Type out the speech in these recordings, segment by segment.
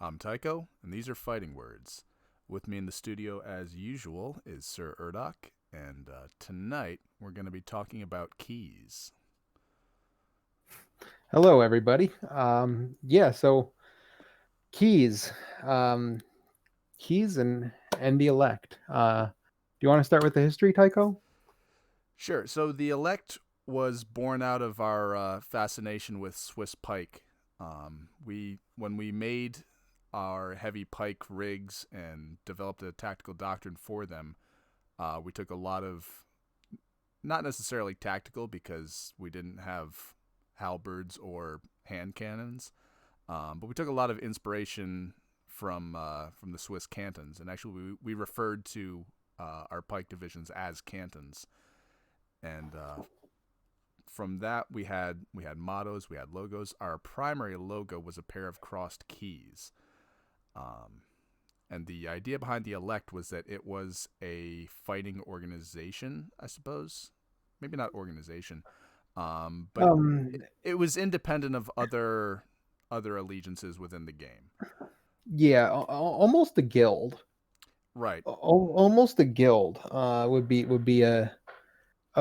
I'm Tycho, and these are Fighting Words. With me in the studio, as usual, is Sir Urdoch, and tonight we're going to be talking about keys. Hello, everybody. So keys, um, keys and the elect. Do you want to start with the history, Tycho? Sure, so the elect was born out of our fascination with Swiss pike. When we made our heavy pike rigs and developed a tactical doctrine for them, we took a lot of, not necessarily tactical because we didn't have halberds or hand cannons, but we took a lot of inspiration from the Swiss cantons, and actually we referred to our pike divisions as cantons, and from that we had mottos, we had logos. Our primary logo was a pair of crossed keys, um, and the idea behind the elect was that it was a fighting organization, I suppose, maybe not organization, but Um, it was independent of other allegiances within the game. yeah, almost a guild. Right. Almost a guild would be a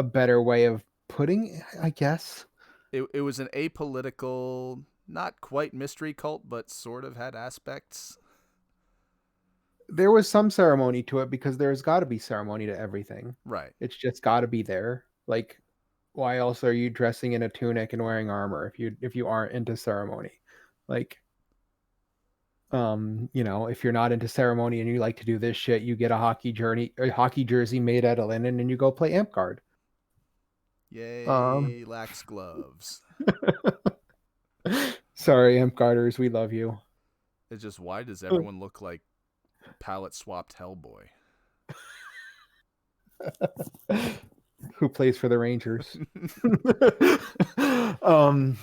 better way of putting it, I guess. It was an apolitical, not quite mystery cult, but sort of had aspects. There was some ceremony to it because there's got to be ceremony to everything. Right. It's just got to be there. Like, why else are you dressing in a tunic and wearing armor if you aren't into ceremony? Like, if you're not into ceremony and you like to do this shit, you get a hockey jersey made out of linen, and you go play amp guard. Um, Yay, lax gloves. sorry, amp guarders, we love you. It's just, why does everyone look like palette swapped Hellboy? Who plays for the Rangers? um,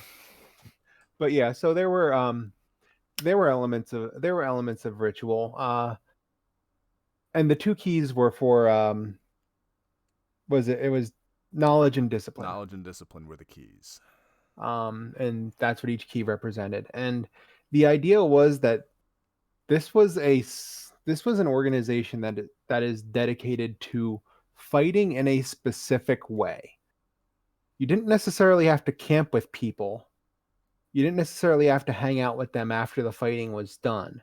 but yeah, so there were elements of ritual. And the two keys were for it was knowledge and discipline. Knowledge and discipline were the keys. And that's what each key represented. And the idea was that this was an organization that is dedicated to fighting in a specific way. You didn't necessarily have to camp with people. You didn't necessarily have to hang out with them after the fighting was done,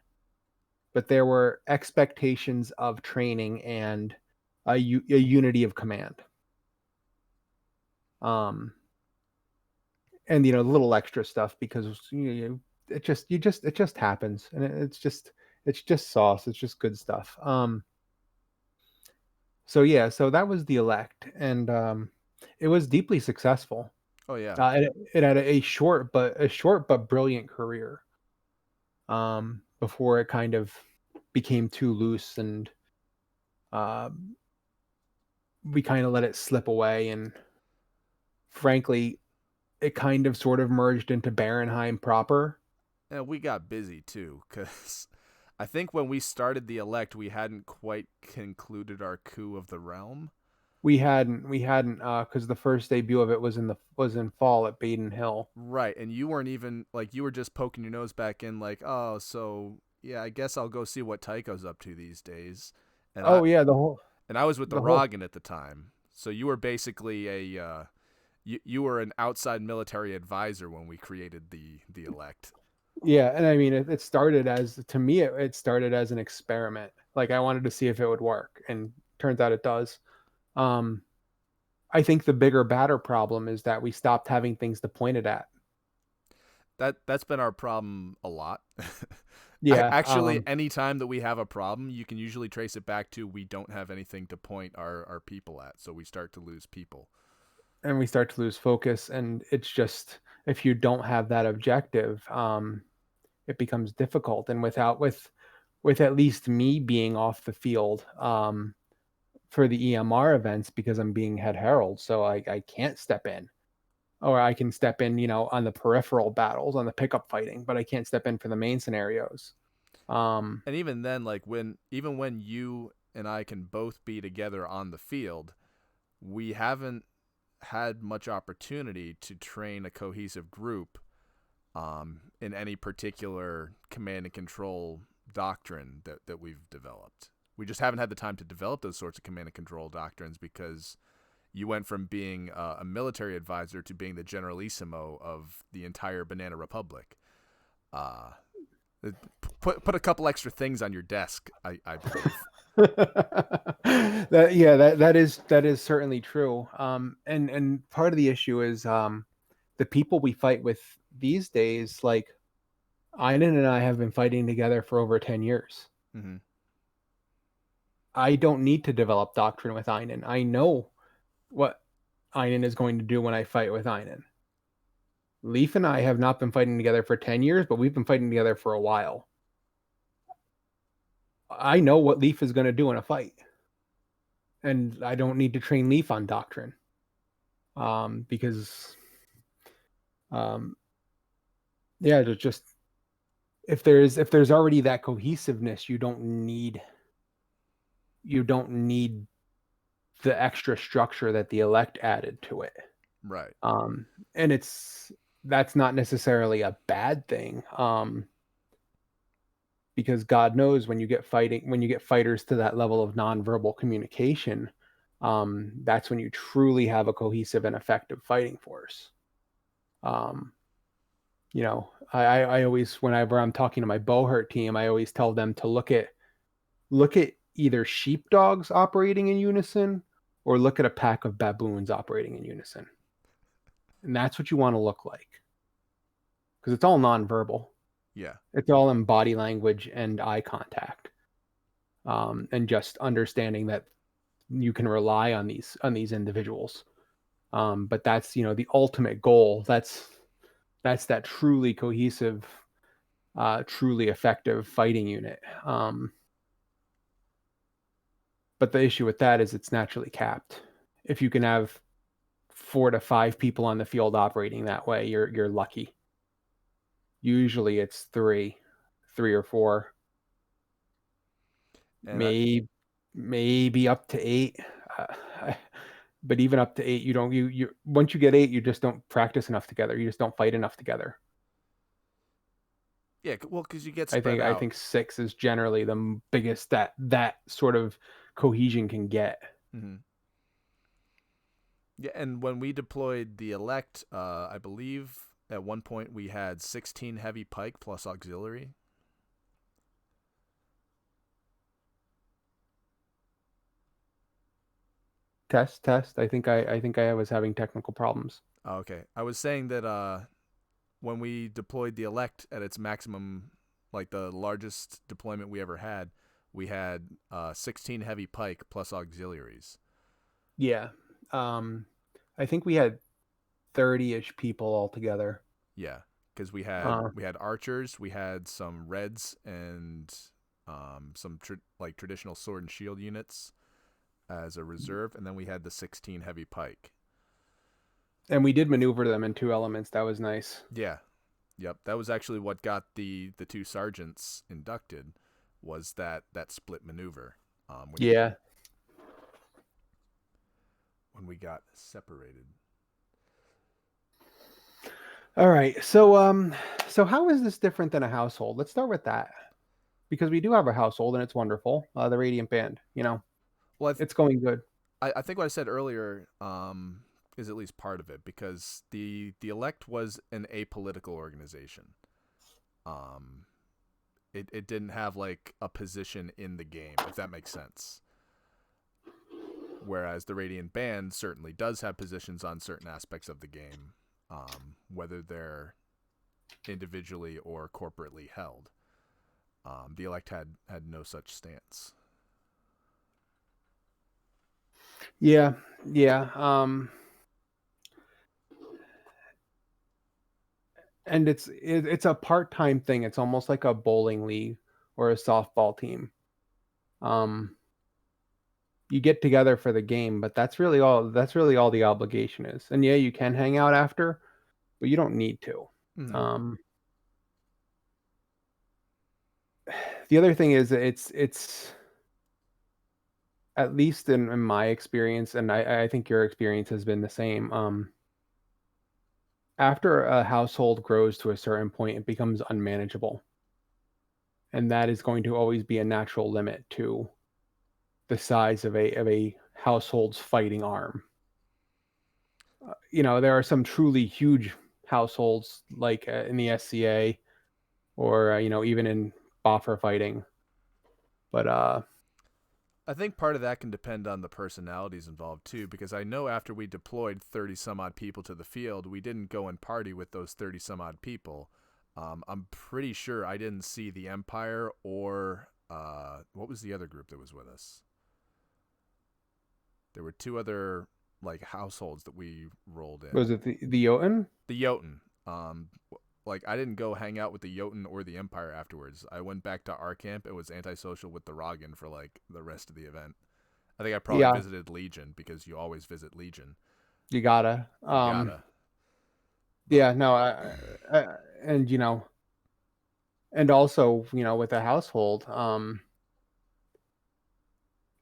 but there were expectations of training and a unity of command. Um, and little extra stuff because it just happens, and it's just sauce. It's just good stuff. So yeah, so that was the elect, and it was deeply successful. Oh yeah. It had a short but brilliant career. Before it kind of became too loose, and uh, we kind of let it slip away, and frankly, it kind of sort of merged into Barenheim proper. And we got busy too, because I think when we started the elect, we hadn't quite concluded our coup of the realm. We hadn't because the first debut of it was in fall at Baden Hill. Right, and you weren't even like, you were just poking your nose back in, like, oh, so yeah, I guess I'll go see what Tycho's up to these days. And I Oh yeah, and I was with the the whole Rogan at the time, so you were basically you were an outside military advisor when we created the elect. yeah, and I mean it started as to me it started as an experiment. Like, I wanted to see if it would work, and turns out it does. Um, I think the bigger, badder problem is that we stopped having things to point it at. That's been our problem a lot. Yeah, Actually, any time that we have a problem, you can usually trace it back to, we don't have anything to point our people at, so we start to lose people. and we start to lose focus, and it's just, if you don't have that objective, it becomes difficult. And with at least me being off the field for the EMR events because I'm being head herald, so I can't step in. Or I can step in, on the peripheral battles, on the pickup fighting, but I can't step in for the main scenarios. Um, And even then, like, when you and I can both be together on the field, we haven't had much opportunity to train a cohesive group, in any particular command and control doctrine that we've developed. We just haven't had the time to develop those sorts of command and control doctrines because you went from being a military advisor to being the generalissimo of the entire Banana Republic. Uh, put a couple extra things on your desk, I believe. That is certainly true. And part of the issue is the people we fight with these days, like Einen and I have been fighting together for over 10 years. Mm-hmm. I don't need to develop doctrine with Einen. I know what Einen is going to do when I fight with Einen. Leaf and I have not been fighting together for 10 years, but we've been fighting together for a while. I know what Leaf is going to do in a fight. And I don't need to train Leaf on doctrine. Because just if there's already that cohesiveness, you don't need the extra structure that the elect added to it. Right. And that's not necessarily a bad thing. Because God knows when you get fighters to that level of nonverbal communication, that's when you truly have a cohesive and effective fighting force. I always, whenever I'm talking to my Bohurt team, I always tell them to look at either sheepdogs operating in unison or look at a pack of baboons operating in unison. And that's what you want to look like. Because it's all nonverbal. Yeah. It's all in body language and eye contact. And just understanding that you can rely on these individuals. But that's, the ultimate goal. That's that truly cohesive, truly effective fighting unit. But the issue with that is it's naturally capped. If you can have 4 to 5 people on the field operating that way, you're lucky. Usually it's 3 or 4, and maybe up to 8. But even up to 8, you once you get 8, you just don't practice enough together. You just don't fight enough together. Yeah, well, because you get spread I out. think 6 is generally the biggest that sort of cohesion can get. Mm-hmm. Yeah, and when we deployed the elect, I believe at one point we had 16 heavy pike plus auxiliary. Test. I think I was having technical problems. Oh, okay, I was saying that when we deployed the elect at its maximum, like the largest deployment we ever had, we had 16 heavy pike plus auxiliaries. Yeah. I think we had 30-ish people altogether. Yeah, because we had archers, we had some reds, and some traditional sword and shield units as a reserve, and then we had the 16 heavy pike. And we did maneuver them in 2 elements. That was nice. Yeah. Yep. That was actually what got the 2 sergeants inducted, was that split maneuver. When we got separated. All right. So how is this different than a household? Let's start with that. Because we do have a household and it's wonderful. The Radiant Band, Well, it's going good. I think what I said earlier is at least part of it, because the elect was an apolitical organization. It didn't have like a position in the game, if that makes sense. Whereas the Radiant Band certainly does have positions on certain aspects of the game, whether they're individually or corporately held. The elect had no such stance. Yeah. And it's a part-time thing. It's almost like a bowling league or a softball team. You get together for the game, but that's really all the obligation is. And yeah, you can hang out after, but you don't need to. Mm-hmm. The other thing is it's at least in my experience, and I think your experience has been the same. After a household grows to a certain point, it becomes unmanageable, and that is going to always be a natural limit to the size of a household's fighting arm. There are some truly huge households like in the SCA or even in Boffer fighting, but I think part of that can depend on the personalities involved too, because I know after we deployed 30 some odd people to the field, we didn't go and party with those 30 some odd people. I'm pretty sure I didn't see the Empire or what was the other group that was with us? There were two other like households that we rolled in. was it the Jotun? The Jotun. Like I didn't go hang out with the Jotun or the Empire afterwards. I went back to our camp and was antisocial with the Rogan for like the rest of the event. I think I probably Yeah, visited Legion because you always visit Legion. you gotta. You gotta. But Yeah, no, and and also with a household,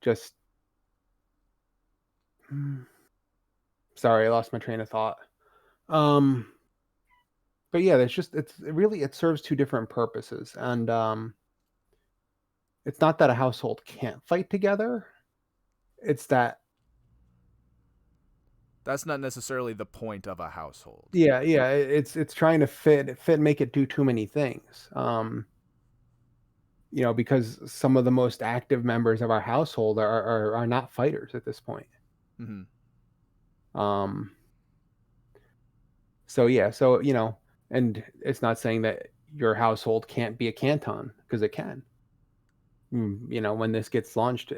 just sorry, I lost my train of thought. Um, but yeah, it serves two different purposes, and it's not that a household can't fight together. It's that that's not necessarily the point of a household. yeah, it's trying to make it do too many things. Because some of the most active members of our household are not fighters at this point. Mm-hmm. Um, so yeah, and it's not saying that your household can't be a canton because it can. When this gets launched,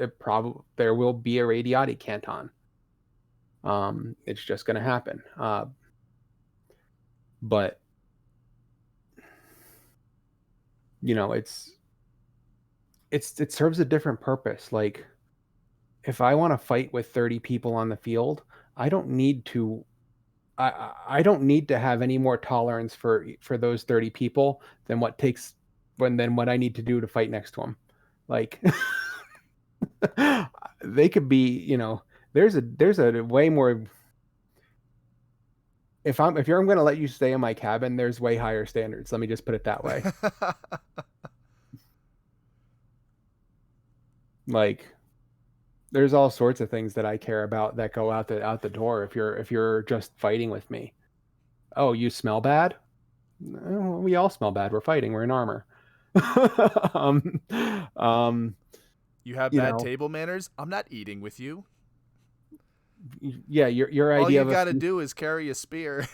there will be a Radiati canton. It's just going to happen. But it serves a different purpose. Like if I want to fight with 30 people on the field, I don't need to I don't need to have any more tolerance for those 30 people than what I need to do to fight next to them. Like they could be, there's a way more. If I'm going to let you stay in my cabin, there's way higher standards. Let me just put it that way. Like there's all sorts of things that I care about that go out the door if you're just fighting with me. Oh, you smell bad? We all smell bad. We're fighting. We're in armor. um, um, You have you bad know, table manners? I'm not eating with you. yeah, your All idea you of a got to feast, do is carry a spear.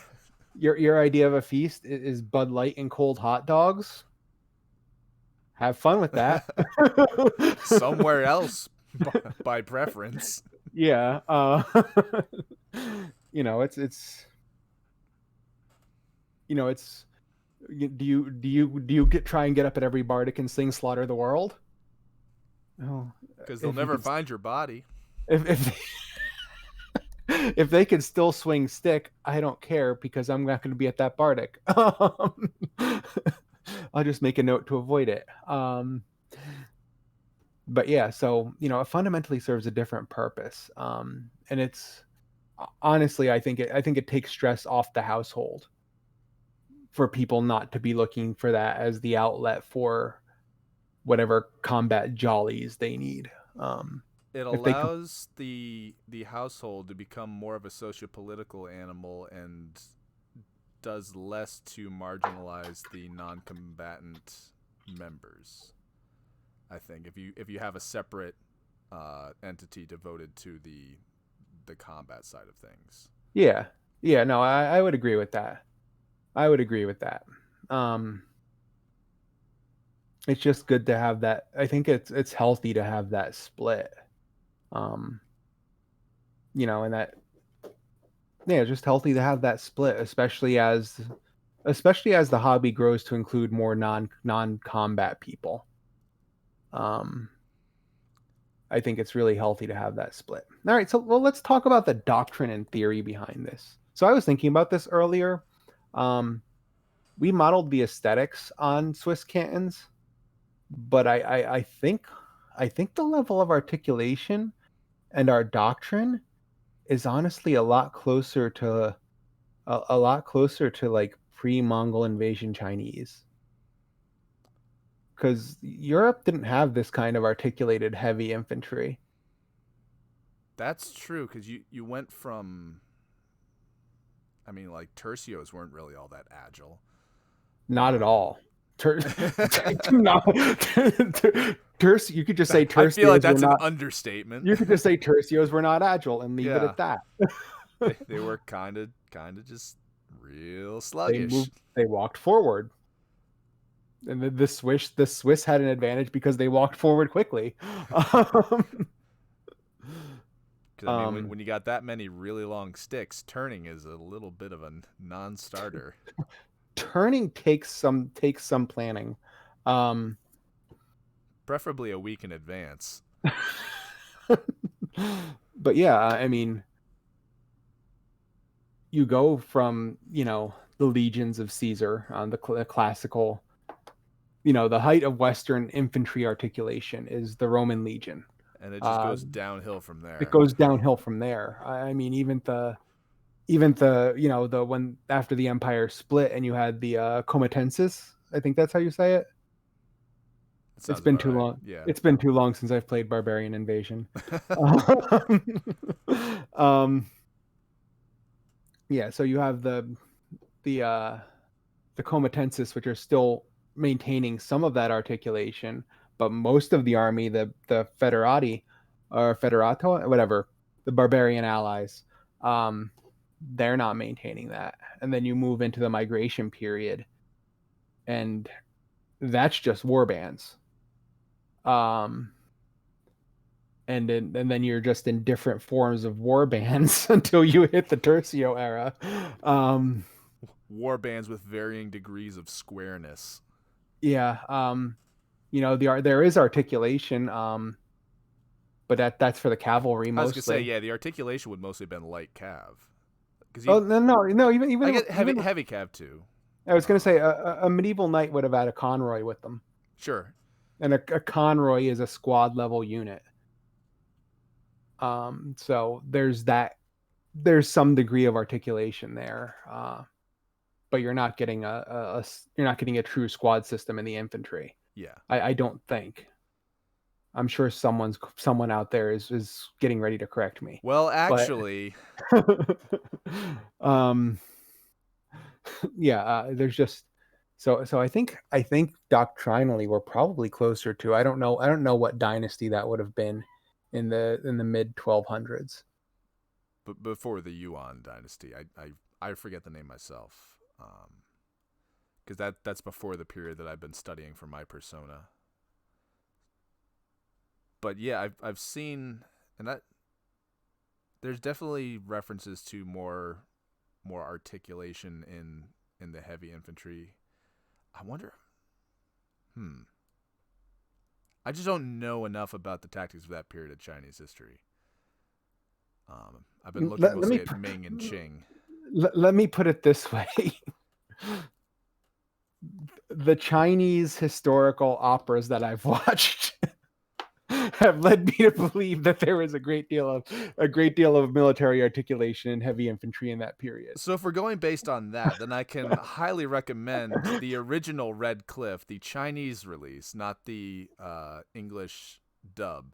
your idea of a feast is Bud Light and cold hot dogs. Have fun with that. Somewhere else by preference. Yeah. It's it's do you try and get up at every bardic and sing "Slaughter the World"? Oh, Because they'll if you never could, find your body. if if they could still swing stick, I don't care because I'm not going to be at that bardic. I'll just make a note to avoid it. But yeah, so it fundamentally serves a different purpose, and it's honestly, I think it takes stress off the household for people not to be looking for that as the outlet for whatever combat jollies they need. It If they allows the household to become more of a sociopolitical animal and does less to marginalize the non-combatant members. I think if you have a separate entity devoted to the combat side of things. Yeah, yeah, no, I would agree with that. I would agree with that. Um, it's just good to have that. I think it's healthy to have that split. Um, and that yeah, it's just healthy to have that split, especially as the hobby grows to include more non combat people. Um, I think it's really healthy to have that split. All right, so let's talk about the doctrine and theory behind this. So I was thinking about this earlier. Um, we modeled the aesthetics on Swiss cantons, but I think the level of articulation and our doctrine is honestly a lot closer to a lot closer to like pre-Mongol invasion Chinese. Because Europe didn't have this kind of articulated heavy infantry. That's true, because you went from, I mean, like tercios weren't really all that agile. Not at Um, all. Ter- no, you could just say I feel like tercios were that's an not. understatement. You could just say tercios were not agile and leave it Yeah, at that. they were kind of just real They sluggish. moved. They walked forward, and the Swiss had an advantage because they walked forward quickly. Um, Because I mean, when, um, when you got that many really long sticks, turning is a little bit of a non-starter. Turning takes some planning. Um, Preferably a week in advance. but yeah, I mean, you go from the legions of Caesar on the classical. The height of Western infantry articulation is the Roman legion. And it just Uh, goes downhill from it there. goes downhill from there. I mean, even the when after the empire split and you had the Comatensis. I think that's how you say it. It It's sounds been about too right. long. Yeah. It's been too long since I've played Barbarian Invasion. um, yeah, so you have the uh, the Comatensis, which are still maintaining some of that articulation, but most of the army, the Federati or Federato, whatever, the barbarian allies, um, they're not maintaining that. And then you move into the migration period, and that's just war bands. Um, and then you're just in different forms of war bands until you hit the Tercio era. Um, War bands with varying degrees of squareness. yeah, there is articulation, but that's for the cavalry I was gonna say, mostly. yeah, the articulation would mostly have been light cav, because Oh you, no, no, no, even I even get heavy even heavy cav too. I was gonna say Um, a medieval knight would have had a conroy with them, sure, and a conroy is a squad level unit. So there's some degree of articulation there, but you're not getting a true squad system in the infantry. yeah. I don't think. I'm sure someone out there is getting ready to correct me, Well, but actually, um, yeah, there's just so I think doctrinally we're probably closer to. I don't know what dynasty that would have been in the mid 1200s. but before the Yuan dynasty, I forget the name myself. Because that's before the period that I've been studying for my persona. But yeah, I've seen, and that there's definitely references to more articulation in the heavy infantry. I wonder. Hmm. I just don't know enough about the tactics of that period of Chinese history. I've been looking Let mostly me at Ming and Qing. let me put it this way. The Chinese historical operas that I've watched have led me to believe that there was a great deal of military articulation and heavy infantry in that period. So if we're going based on that, then I can highly recommend the original Red Cliff, the Chinese release, not the English dub.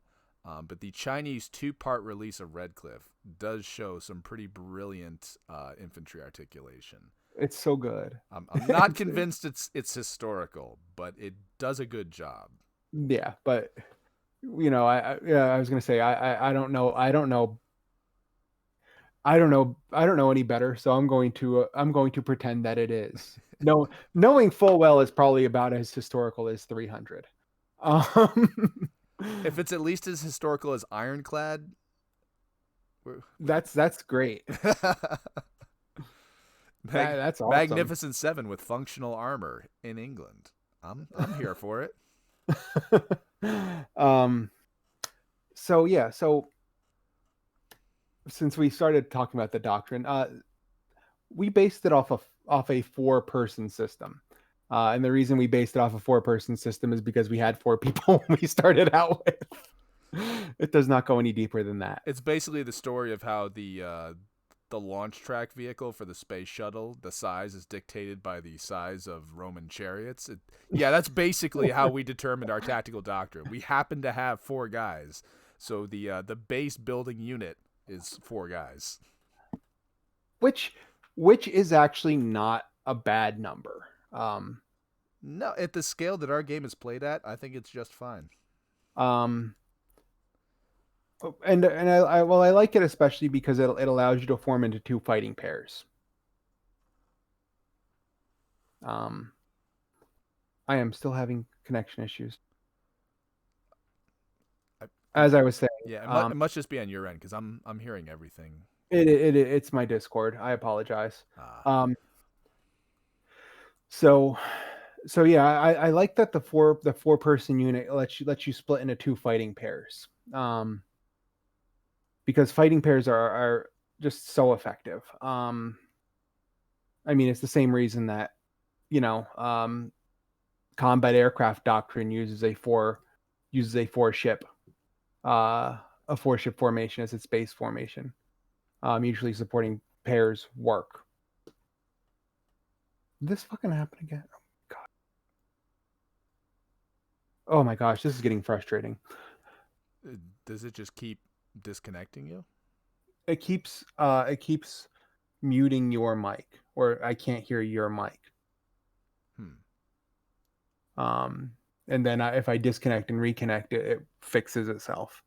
But the Chinese two-part release of Red Cliff does show some pretty brilliant infantry articulation. It's so good. I'm not convinced it's historical, but it does a good job. Yeah, but I was gonna say I don't know any better, so I'm going to pretend that it is. No, knowing full well is probably about as historical as 300. Um, If it's at least as historical as Ironclad, that's great. That's awesome. Magnificent Seven with functional armor in England. I'm here for it. um, so yeah, so since we started talking about the doctrine, we based it off a four-person system. And the reason we based it off a four-person system is because we had four people when we started out with. It does not go any deeper than that. It's basically the story of how the launch track vehicle for the space shuttle, the size is dictated by the size of Roman chariots. Yeah, that's basically how we determined our tactical doctrine. We happen to have 4 guys, so the base building unit is 4 guys. which is actually not a bad number. No, at the scale that our game is played at, I think it's just fine. Um, and I like it especially because it allows you to form into 2 fighting pairs. I am still having connection issues. As I was saying, Yeah, it must just be on your end because I'm hearing everything. it's my Discord. I apologize. Ah. So yeah, I like that the 4 person unit lets you split into 2 fighting pairs. Because fighting pairs are just so effective. I mean, it's the same reason that, you know, combat aircraft doctrine uses a 4 ship a 4 ship formation as its base formation. Usually supporting pairs work. Did this fucking happen again? Oh god. Oh my gosh, this is getting frustrating. Does it just keep disconnecting you? It keeps muting your mic, or I can't hear your mic. And then if I disconnect and reconnect it, it fixes itself.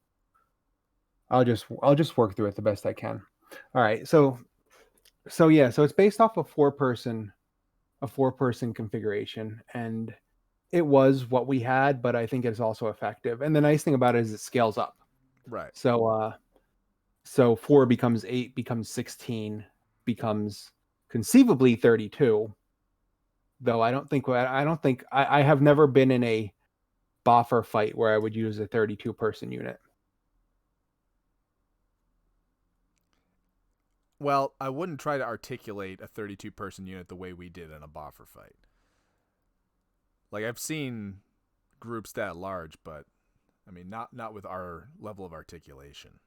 I'll just work through it the best I can. All right, so yeah, so it's based off a 4 person configuration, and it was what we had, but I think it's also effective. And the nice thing about it is it scales up. Right. So 4 becomes 8, becomes 16, becomes conceivably 32. Though I have never been in a boffer fight where I would use a 32 person unit. Well, I wouldn't try to articulate a 32 person unit the way we did in a boffer fight. Like, I've seen groups that large, but I mean, not with our level of articulation.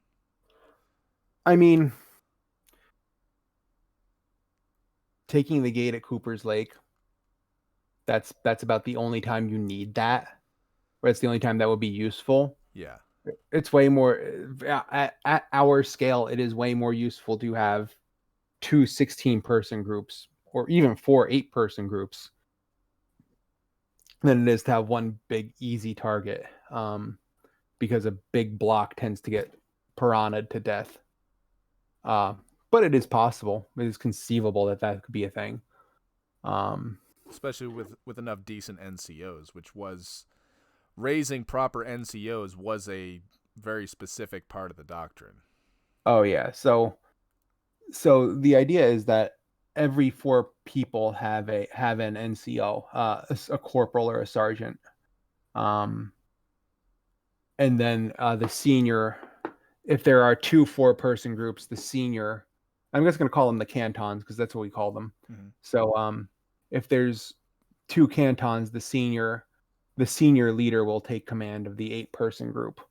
I mean, taking the gate at Cooper's Lake, that's about the only time you need that. Or it's the only time that would be useful. Yeah. It's way more at our scale, it is way more useful to have 2 16-person groups, or even 4 8-person groups, than it is to have one big easy target. Because a big block tends to get piranha'd to death. But it is possible. It is conceivable that could be a thing. Especially with enough decent NCOs, which was raising proper NCOs was a very specific part of the doctrine. Oh yeah. So the idea is that every 4 people have an NCO, a corporal or a sergeant. And then the senior, if there are 2 4-person groups, the senior, I'm just going to call them the cantons because that's what we call them. Mm-hmm. So if there's 2 cantons, the senior leader will take command of the 8-person group,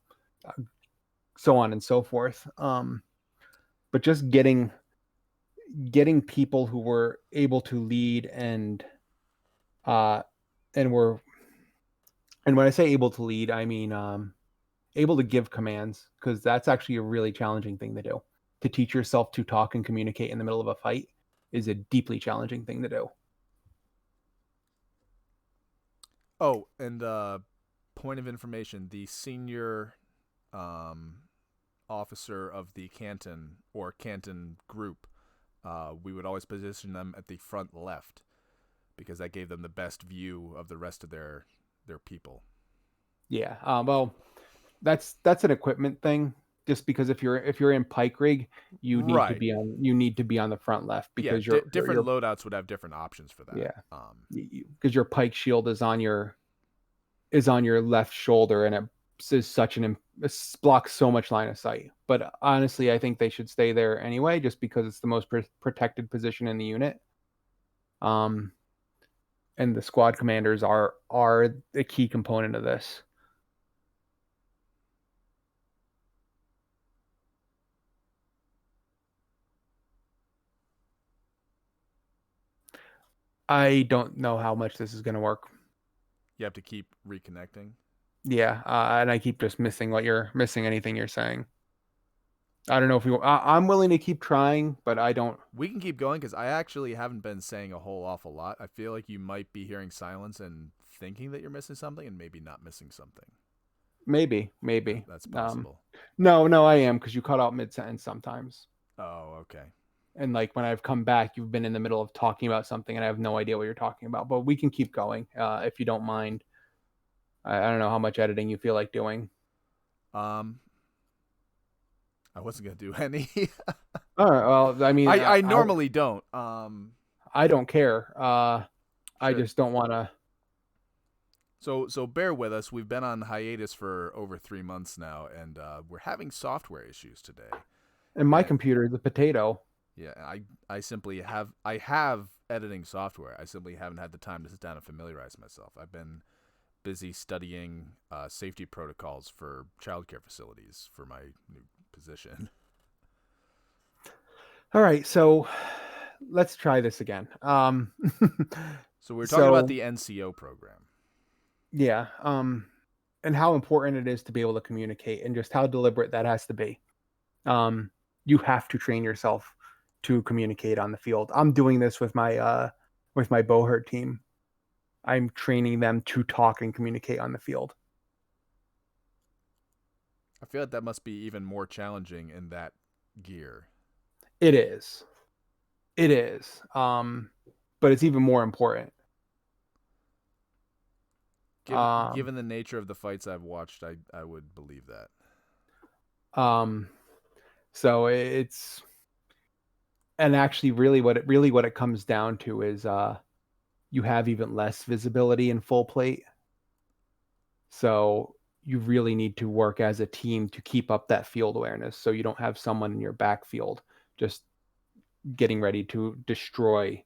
so on and so forth. But just getting people who were able to lead and when I say able to lead, I mean able to give commands, because that's actually a really challenging thing to do. To teach yourself to talk and communicate in the middle of a fight is a deeply challenging thing to do. Oh, and point of information, the senior officer of the canton or canton group, we would always position them at the front left because that gave them the best view of the rest of their people. Yeah. Well, that's an equipment thing. Just because if you're in Pike Rig, you need to be on the front left, because your different loadouts would have different options for that. Yeah. Because your Pike shield is on your left shoulder, and it blocks so much line of sight. But honestly, I think they should stay there anyway, just because it's the most protected position in the unit. And the squad commanders are a key component of this. I don't know how much this is going to work. You have to keep reconnecting. Yeah, and I keep just missing missing anything you're saying. I don't know if I'm willing to keep trying, but I don't. We can keep going because I actually haven't been saying a whole awful lot. I feel like you might be hearing silence and thinking that you're missing something and maybe not missing something. Maybe. That's Um, possible. no, I am because you cut out mid sentence sometimes. Oh, okay. And like when I've come back, you've been in the middle of talking about something, and I have no idea what you're talking about. But we can keep going if you don't mind. I don't know how much editing you feel like doing. Um, I wasn't gonna do any. All right. Well, I mean, I normally don't. I don't care. I Sure. just don't want to. So bear with us. We've been on hiatus for over 3 months now, and we're having software issues today. And my And computer, the potato. yeah, I simply have editing software. I simply haven't had the time to sit down and familiarize myself. I've been busy studying safety protocols for childcare facilities for my new position. All right. So let's try this again. So we were talking about So the NCO program. yeah. And how important it is to be able to communicate and just how deliberate that has to be. Um, you have to train yourself to communicate on the field. I'm doing this with my Bohurt team. I'm training them to talk and communicate on the field. I feel like that must be even more challenging in that gear. It is. It is. But it's even more important. Um, Given the nature of the fights I've watched, I would believe that. um, so it's and actually really what it comes down to is you have even less visibility in full plate. So you really need to work as a team to keep up that field awareness so you don't have someone in your backfield just getting ready to destroy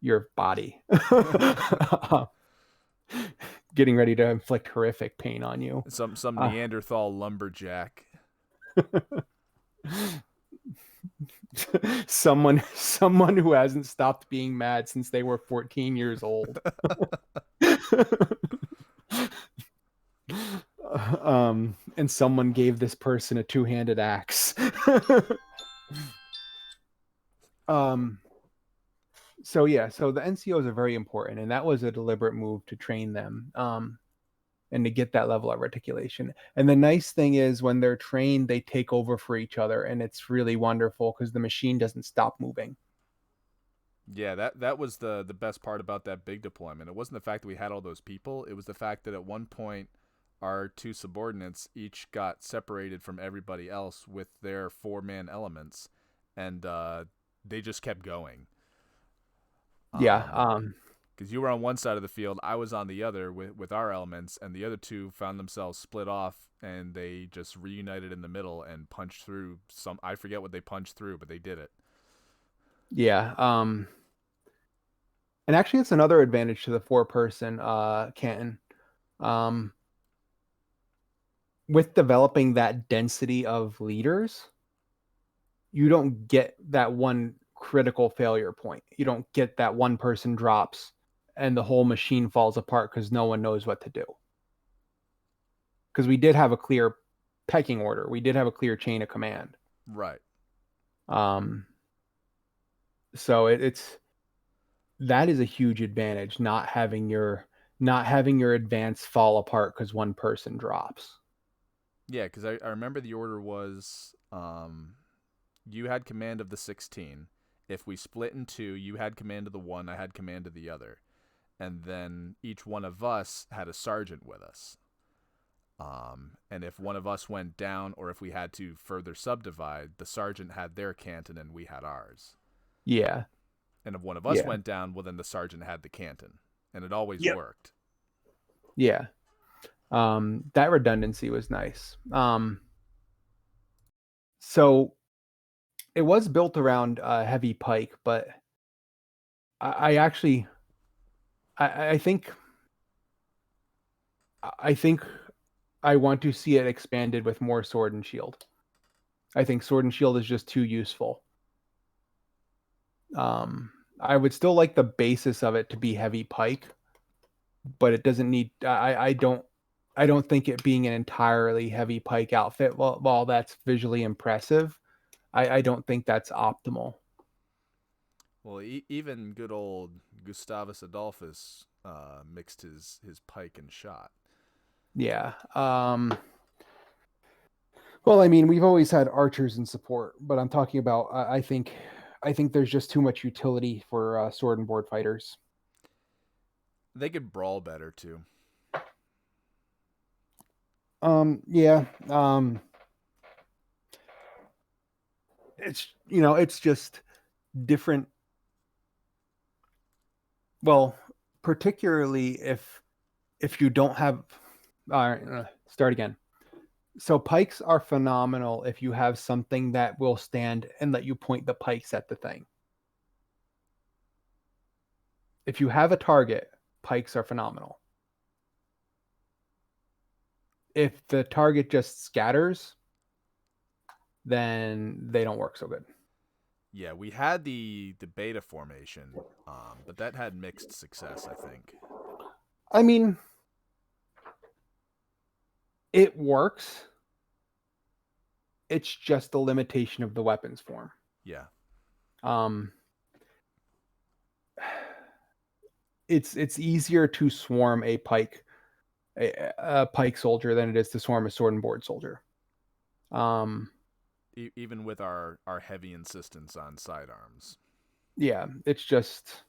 your body. Getting ready to inflict horrific pain on you. Some Uh, Neanderthal lumberjack. someone who hasn't stopped being mad since they were 14 years old. And someone gave this person a two-handed axe. um so yeah, so the NCOs are very important, and that was a deliberate move to train them and to get that level of articulation. And the nice thing is when they're trained, they take over for each other, and it's really wonderful because the machine doesn't stop moving. Yeah, that was the best part about that big deployment. It wasn't the fact that we had all those people. It was the fact that at one point our two subordinates each got separated from everybody else with their 4-man elements, and they just kept going. Yeah. Because you were on one side of the field, I was on the other with our elements, and the other two found themselves split off, and they just reunited in the middle and punched through some. I forget what they punched through, but they did it. Yeah. And actually, it's another advantage to the four-person Canton. Um, with developing that density of leaders, you don't get that one critical failure point. You don't get that one person drops and the whole machine falls apart because no one knows what to do. Because we did have a clear pecking order, we did have a clear chain of command. Right. Um, so it's that is a huge advantage, not having your advance fall apart because one person drops. Yeah, because I remember the order was you had command of the 16. If we split in two, you had command of the one, I had command of the other. And then each one of us had a sergeant with us. And if one of us went down or if we had to further subdivide, the sergeant had their canton and we had ours. Yeah. And if one of us Yeah. went down, well, then the sergeant had the canton. And it always Yep. worked. Yeah. That redundancy was nice. So it was built around heavy pike, but I actually I think I think I want to see it expanded with more sword and shield. I think sword and shield is just too useful. I would still like the basis of it to be heavy pike, but it doesn't need. I don't think it being an entirely heavy pike outfit, while that's visually impressive, I don't think that's optimal. Well, even good old Gustavus Adolphus mixed his pike and shot. Yeah. Well, I mean, we've always had archers in support, but I'm talking about. I think there's just too much utility for sword and board fighters. They could brawl better too. Yeah. It's it's just different. Well, particularly if you don't have. All right, start again. So pikes are phenomenal if you have something that will stand and let you point the pikes at the thing. If you have a target, pikes are phenomenal. If the target just scatters, then they don't work so good. Yeah, we had the beta formation, but that had mixed success, I think. I mean, it works. It's just the limitation of the weapons form. Yeah. Um, it's easier to swarm a pike soldier than it is to swarm a sword and board soldier. Um, Even with our heavy insistence on sidearms. yeah, it's just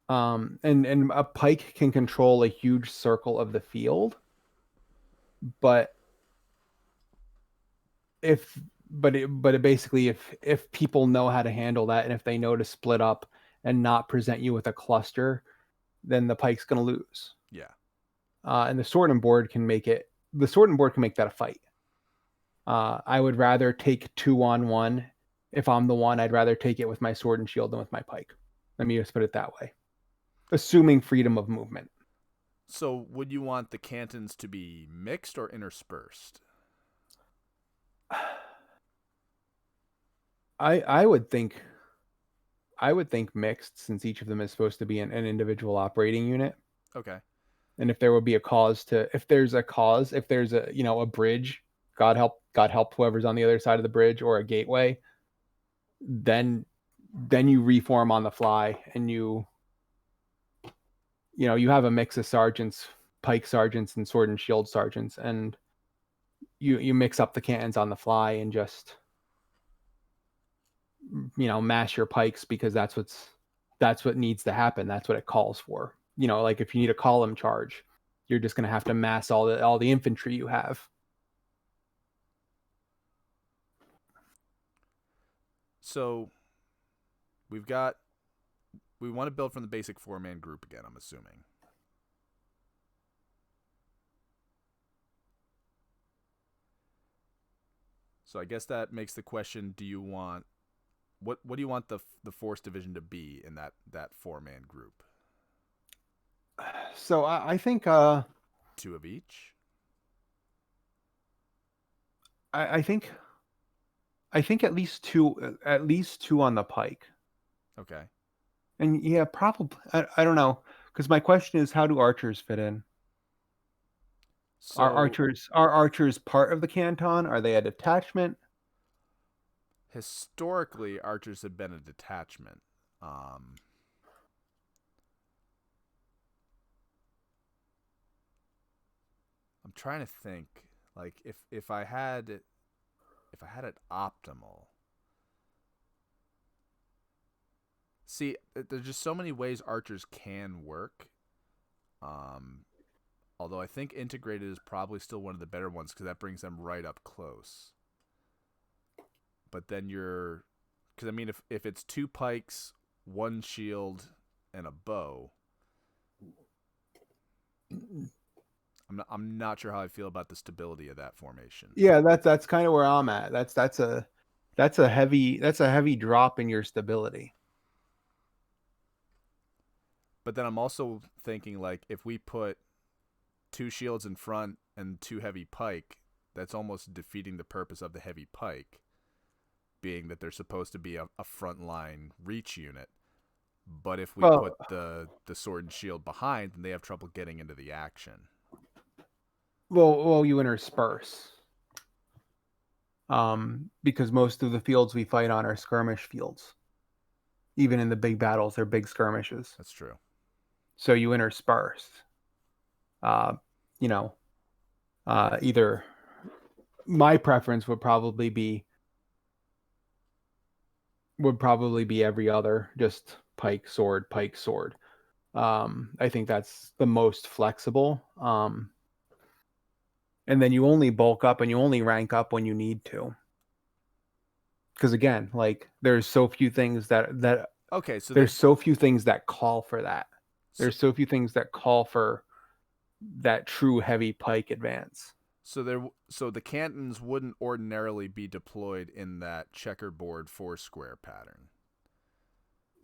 and a pike can control a huge circle of the field, but if but it basically if people know how to handle that and if they know to split up and not present you with a cluster, then the pike's going to lose. Yeah. And the sword and board can make that a fight. I would rather take 2-on-1. If I'm the one, I'd rather take it with my sword and shield than with my pike. Let me just put it that way. Assuming freedom of movement. So, would you want the cantons to be mixed or interspersed? I would think mixed, since each of them is supposed to be an individual operating unit. Okay. And if there would be a cause to if there's a a bridge, God help whoever's on the other side of the bridge, or a gateway, then you reform on the fly, and you have a mix of sergeants, pike sergeants and sword and shield sergeants, and you mix up the cannons on the fly and just mash your pikes, because that's what needs to happen. That's what it calls for. Like if you need a column charge, you're just going to have to mass all the infantry you have. So, we want to build from the basic 4-man group again, I'm assuming. So I guess that makes the question: do you want what do you want the force division to be in that 4-man group? So I think Two of each. I think at least two on the pike. Okay. And yeah, probably I don't know, because my question is, how do archers fit in? So Are archers part of the canton? Are they a detachment? historically, archers have been a detachment. Um, I'm trying to think, like if I had it optimal. See, there's just so many ways archers can work. Um, Although I think integrated is probably still one of the better ones because that brings them right up close. But then because I mean, if it's two pikes, one shield, and a bow, I'm not sure how I feel about the stability of that formation. Yeah, that's kind of where I'm at. That's a heavy drop in your stability. But then I'm also thinking, like, if we put two shields in front and two heavy pike, that's almost defeating the purpose of the heavy pike being that they're supposed to be a frontline reach unit. But if we put Well, the sword and shield behind, then they have trouble getting into the action. you intersperse. Because most of the fields we fight on are skirmish fields. Even in the big battles, they're big skirmishes. That's true. So you intersperse. Uh, you know, either my preference would probably be every other, just pike sword, pike sword. I think that's the most flexible. And then you only bulk up and you only rank up when you need to. Because again, like there's so few things that Okay, so there's so few things that call for that. so, There's so few things that call for that true heavy pike advance. so the cantons wouldn't ordinarily be deployed in that checkerboard four square pattern.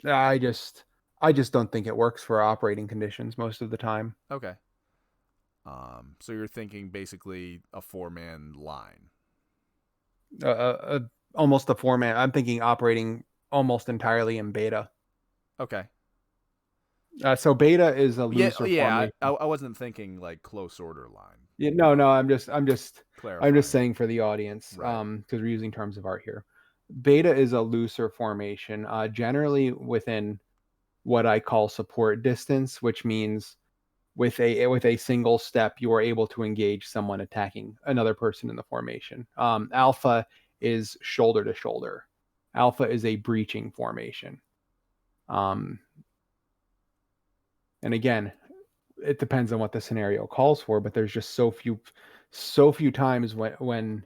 I just I just don't think it works for operating conditions most of the time. Okay. So you're thinking basically a 4-man line. Almost a 4-man. I'm thinking operating almost entirely in beta. Okay. So beta is a Yeah, looser yeah. formation. I wasn't thinking like close order line. Yeah, no. I'm just Clarifying. saying for the audience, Right. because we're using terms of art here. Beta is a looser formation, generally within what I call support distance, which means with a single step, you are able to engage someone attacking another person in the formation. Alpha is shoulder to shoulder. Alpha is a breaching formation. Um, and again, it depends on what the scenario calls for, but there's just so few times when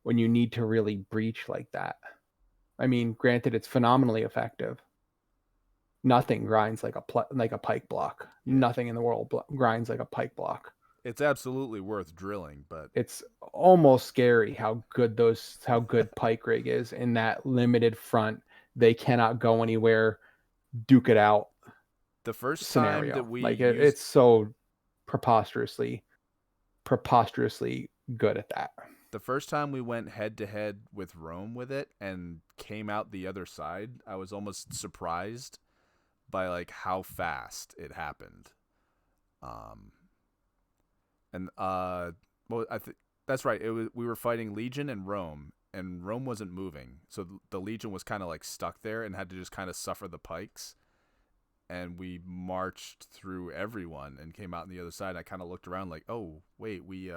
you need to really breach like that. I mean, granted, it's phenomenally effective. Nothing grinds like a pike block. Yeah. Nothing in the world grinds like a pike block. It's absolutely worth drilling, but It's almost scary how good pike rig is in that limited front. They cannot go anywhere. Duke it out the first time that scenario. we Like used it's so preposterously good at that. the first time we went head to head with Rome with it and came out the other side, I was almost surprised by like how fast it happened. Um and well I think that's right. It was we were fighting Legion and Rome wasn't moving. So the Legion was kind of like stuck there and had to just kind of suffer the pikes. And we marched through everyone and came out on the other side. I kind of looked around like, "Oh, wait, we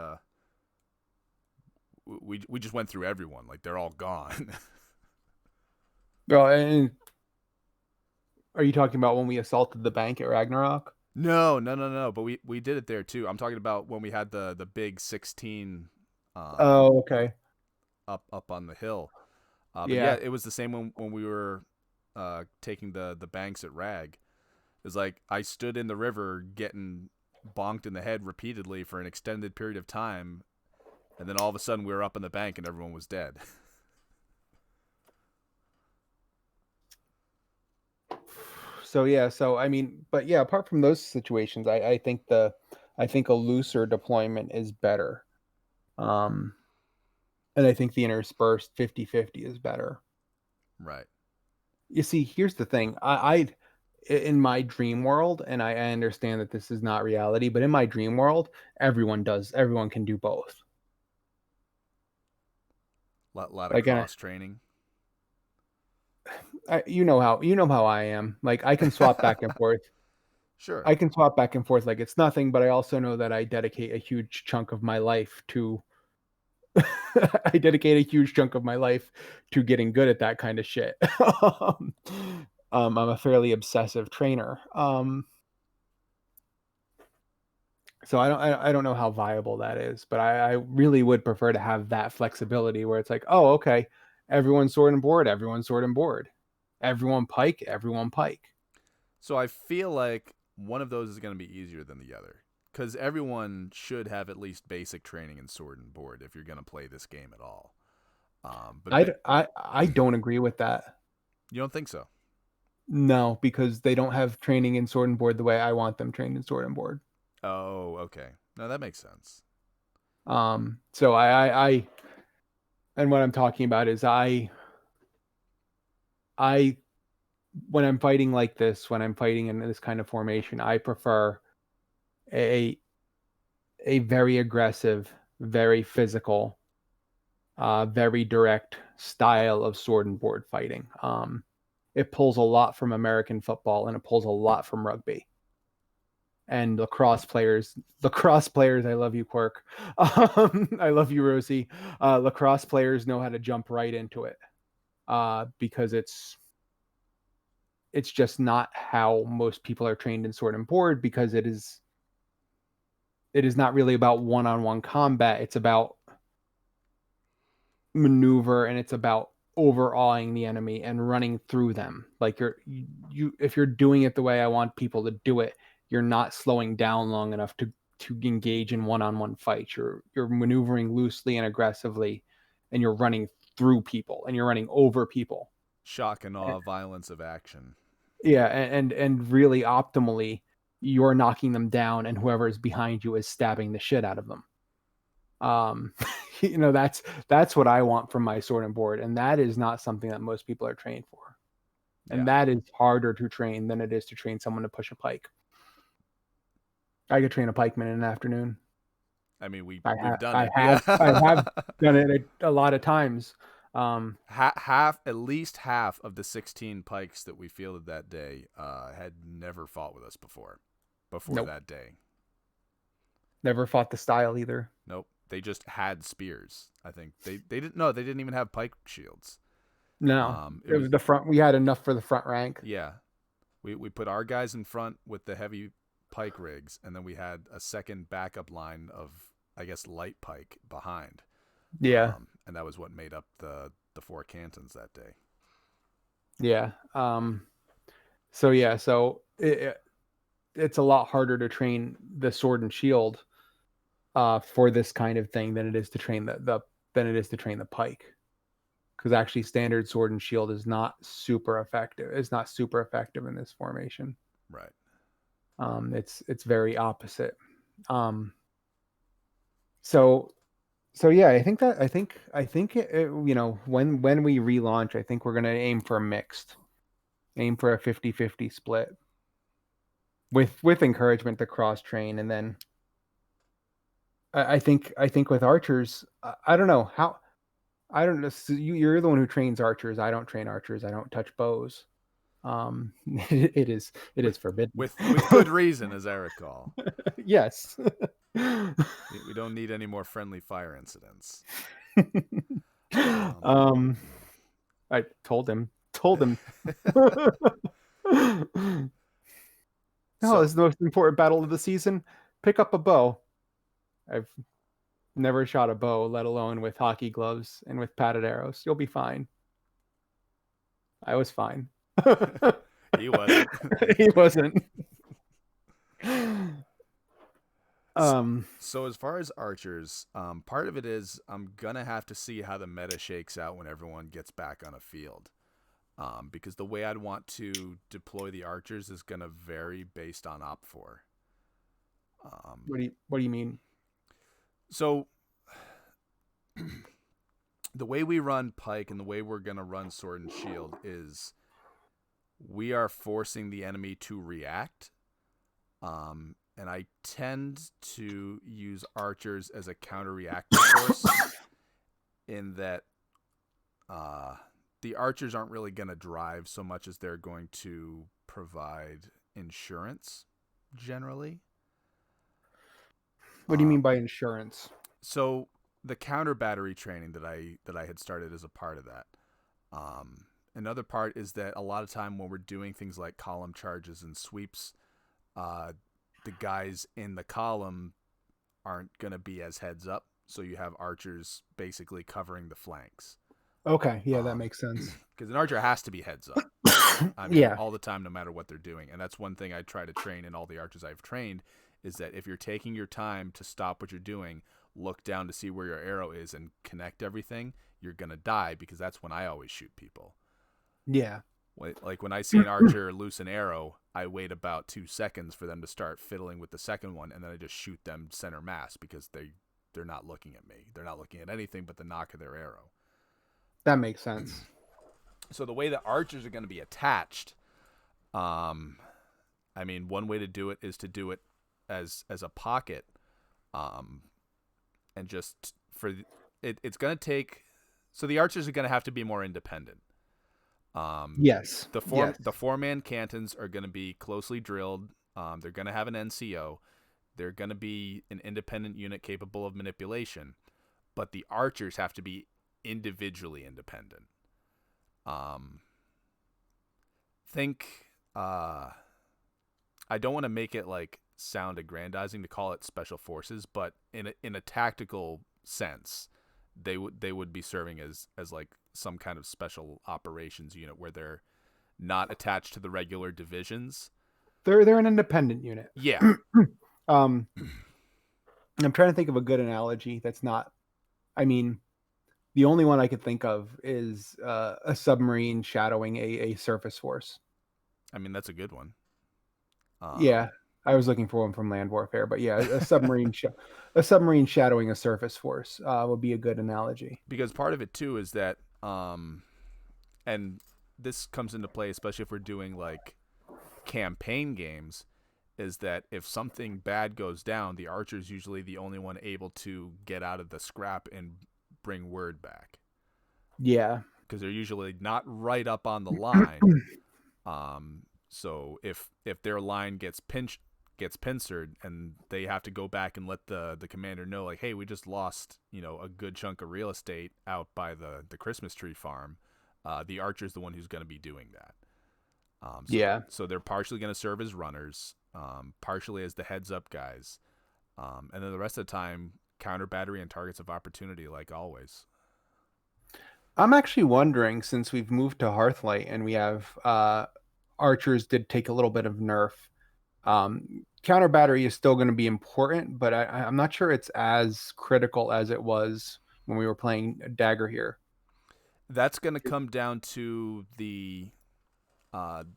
just went through everyone. Like they're all gone." Well, and are you talking about when we assaulted the bank at Ragnarok? No. But we did it there too. I'm talking about when we had the big 16 Oh, okay. up on the hill. But yeah, Yeah. it was the same when we were taking the banks at Rag. It was like I stood in the river getting bonked in the head repeatedly for an extended period of time, and then all of a sudden we were up in the bank and everyone was dead. So yeah, so I mean, but yeah, apart from those situations, I think a looser deployment is better. Um, and I think the interspersed 50-50 is better. Right. You see, here's the thing. I in my dream world, and I understand that this is not reality, but in my dream world, everyone can do both. Lot of Like, cross training. you know how I am. Like, I can swap back and forth. Sure. I can swap back and forth like it's nothing, but I also know that I dedicate a huge chunk of my life to I dedicate a huge chunk of my life to getting good at that kind of shit. I'm a fairly obsessive trainer. So I don't know how viable that is, but I really would prefer to have that flexibility where it's like, oh, okay, everyone's sword and board, everyone's sword and board, everyone pike, everyone pike. So I feel like one of those is going to be easier than the other because everyone should have at least basic training in sword and board if you're going to play this game at all. But I don't agree with that. you don't think so? No, because they don't have training in sword and board the way I want them trained in sword and board. Oh, okay. No, that makes sense. So and what I'm talking about is I when I'm fighting like this, when I'm fighting in this kind of formation, I prefer a very aggressive, very physical, very direct style of sword and board fighting. It pulls a lot from American football and it pulls a lot from rugby. And lacrosse players, I love you, Quirk. I love you, Rosie. Lacrosse players know how to jump right into it because it's just not how most people are trained in sword and board, because it is not really about one-on-one combat. It's about maneuver, and it's about overawing the enemy and running through them. Like you if you're doing it the way I want people to do it, you're not slowing down long enough to engage in one-on-one fights. You're maneuvering loosely and aggressively, and you're running through people and you're running over people. Shock and awe, violence of action. Yeah, and really optimally, you're knocking them down, and whoever is behind you is stabbing the shit out of them. Um, that's what I want from my sword and board, and that is not something that most people are trained for. And Yeah. that is harder to train than it is to train someone to push a pike. I could train a pikeman in an afternoon. I mean, we've done it. I have Yeah. done it a lot of times. At least half of the 16 pikes that we fielded that day had never fought with us before Nope. that day. Never fought the style either. Nope. They just had spears. I think they didn't even have pike shields. No, it was the front. We had enough for the front rank. Yeah. We put our guys in front with the heavy pike rigs, and then we had a second backup line of, I guess, light pike behind. Yeah. And that was what made up the 4 cantons that day. Yeah. So it's a lot harder to train the sword and shield for this kind of thing than it is to train the pike. Because actually standard sword and shield is not super effective. It's not super effective in this formation. Right. It's very opposite. So yeah, I think when we relaunch, I think we're going to aim for a 50-50 split with encouragement to cross train. And then I think with archers, I don't know how. I don't know. So you're the one who trains archers. I don't train archers. I don't touch bows. It is forbidden with good reason, as I recall. Yes. We don't need any more friendly fire incidents. I told him. No, this is the most important battle of the season. Pick up a bow. I've never shot a bow, let alone with hockey gloves and with padded arrows. You'll be fine. I was fine. He wasn't. He wasn't. So as far as archers, part of it is I'm gonna have to see how the meta shakes out when everyone gets back on a field, because the way I'd want to deploy the archers is gonna vary based on OPFOR. What do you mean? So the way we run pike and the way we're gonna run sword and shield is we are forcing the enemy to react. And I tend to use archers as a counter-reactive force in that the archers aren't really going to drive so much as they're going to provide insurance, generally. What do you mean by insurance? So the counter battery training that I had started as a part of that. Another part is that a lot of time when we're doing things like column charges and sweeps, the guys in the column aren't going to be as heads up, so you have archers basically covering the flanks. Okay, yeah, that makes sense. Because an archer has to be heads up. All the time, no matter what they're doing. And that's one thing I try to train in all the archers I've trained, is that if you're taking your time to stop what you're doing, look down to see where your arrow is and connect everything, you're going to die, because that's when I always shoot people. Yeah. Like when I see an archer loose an arrow, I wait about 2 seconds for them to start fiddling with the second one, and then I just shoot them center mass, because they're not looking at me. They're not looking at anything but the knock of their arrow. That makes sense. So the way the archers are going to be attached, um, I mean, one way to do it is to do it as a pocket, um, and just for it's going to take. So the archers are going to have to be more independent. Um, Yes. Yes. the 4-man cantons are going to be closely drilled. They're going to have an NCO. They're going to be an independent unit capable of manipulation, but the archers have to be individually independent. Um, think I don't want to make it like sound aggrandizing to call it special forces, but in a tactical sense, they would be serving as like some kind of special operations unit where they're not attached to the regular divisions. They're an independent unit. Yeah. um, I'm trying to think of a good analogy that's not. I mean, the only one I could think of is a submarine shadowing a surface force. I mean, that's a good one. Yeah, I was looking for one from land warfare, but yeah, a submarine shadowing a surface force would be a good analogy. Because part of it too is that, and this comes into play especially if we're doing like campaign games, is that if something bad goes down, the archer's usually the only one able to get out of the scrap and bring word back. Yeah, because they're usually not right up on the line. So if their line gets pincered and they have to go back and let the commander know, like, hey, we just lost a good chunk of real estate out by the Christmas tree farm, the archer's the one who's going to be doing that. yeah. So they're partially going to serve as runners, partially as the heads up guys, and then the rest of the time counter battery and targets of opportunity, like always. I'm actually wondering, since we've moved to Hearthlight and we have archers did take a little bit of nerf. Counter battery is still going to be important, but I'm not sure it's as critical as it was when we were playing Dagger here. That's going to come down to the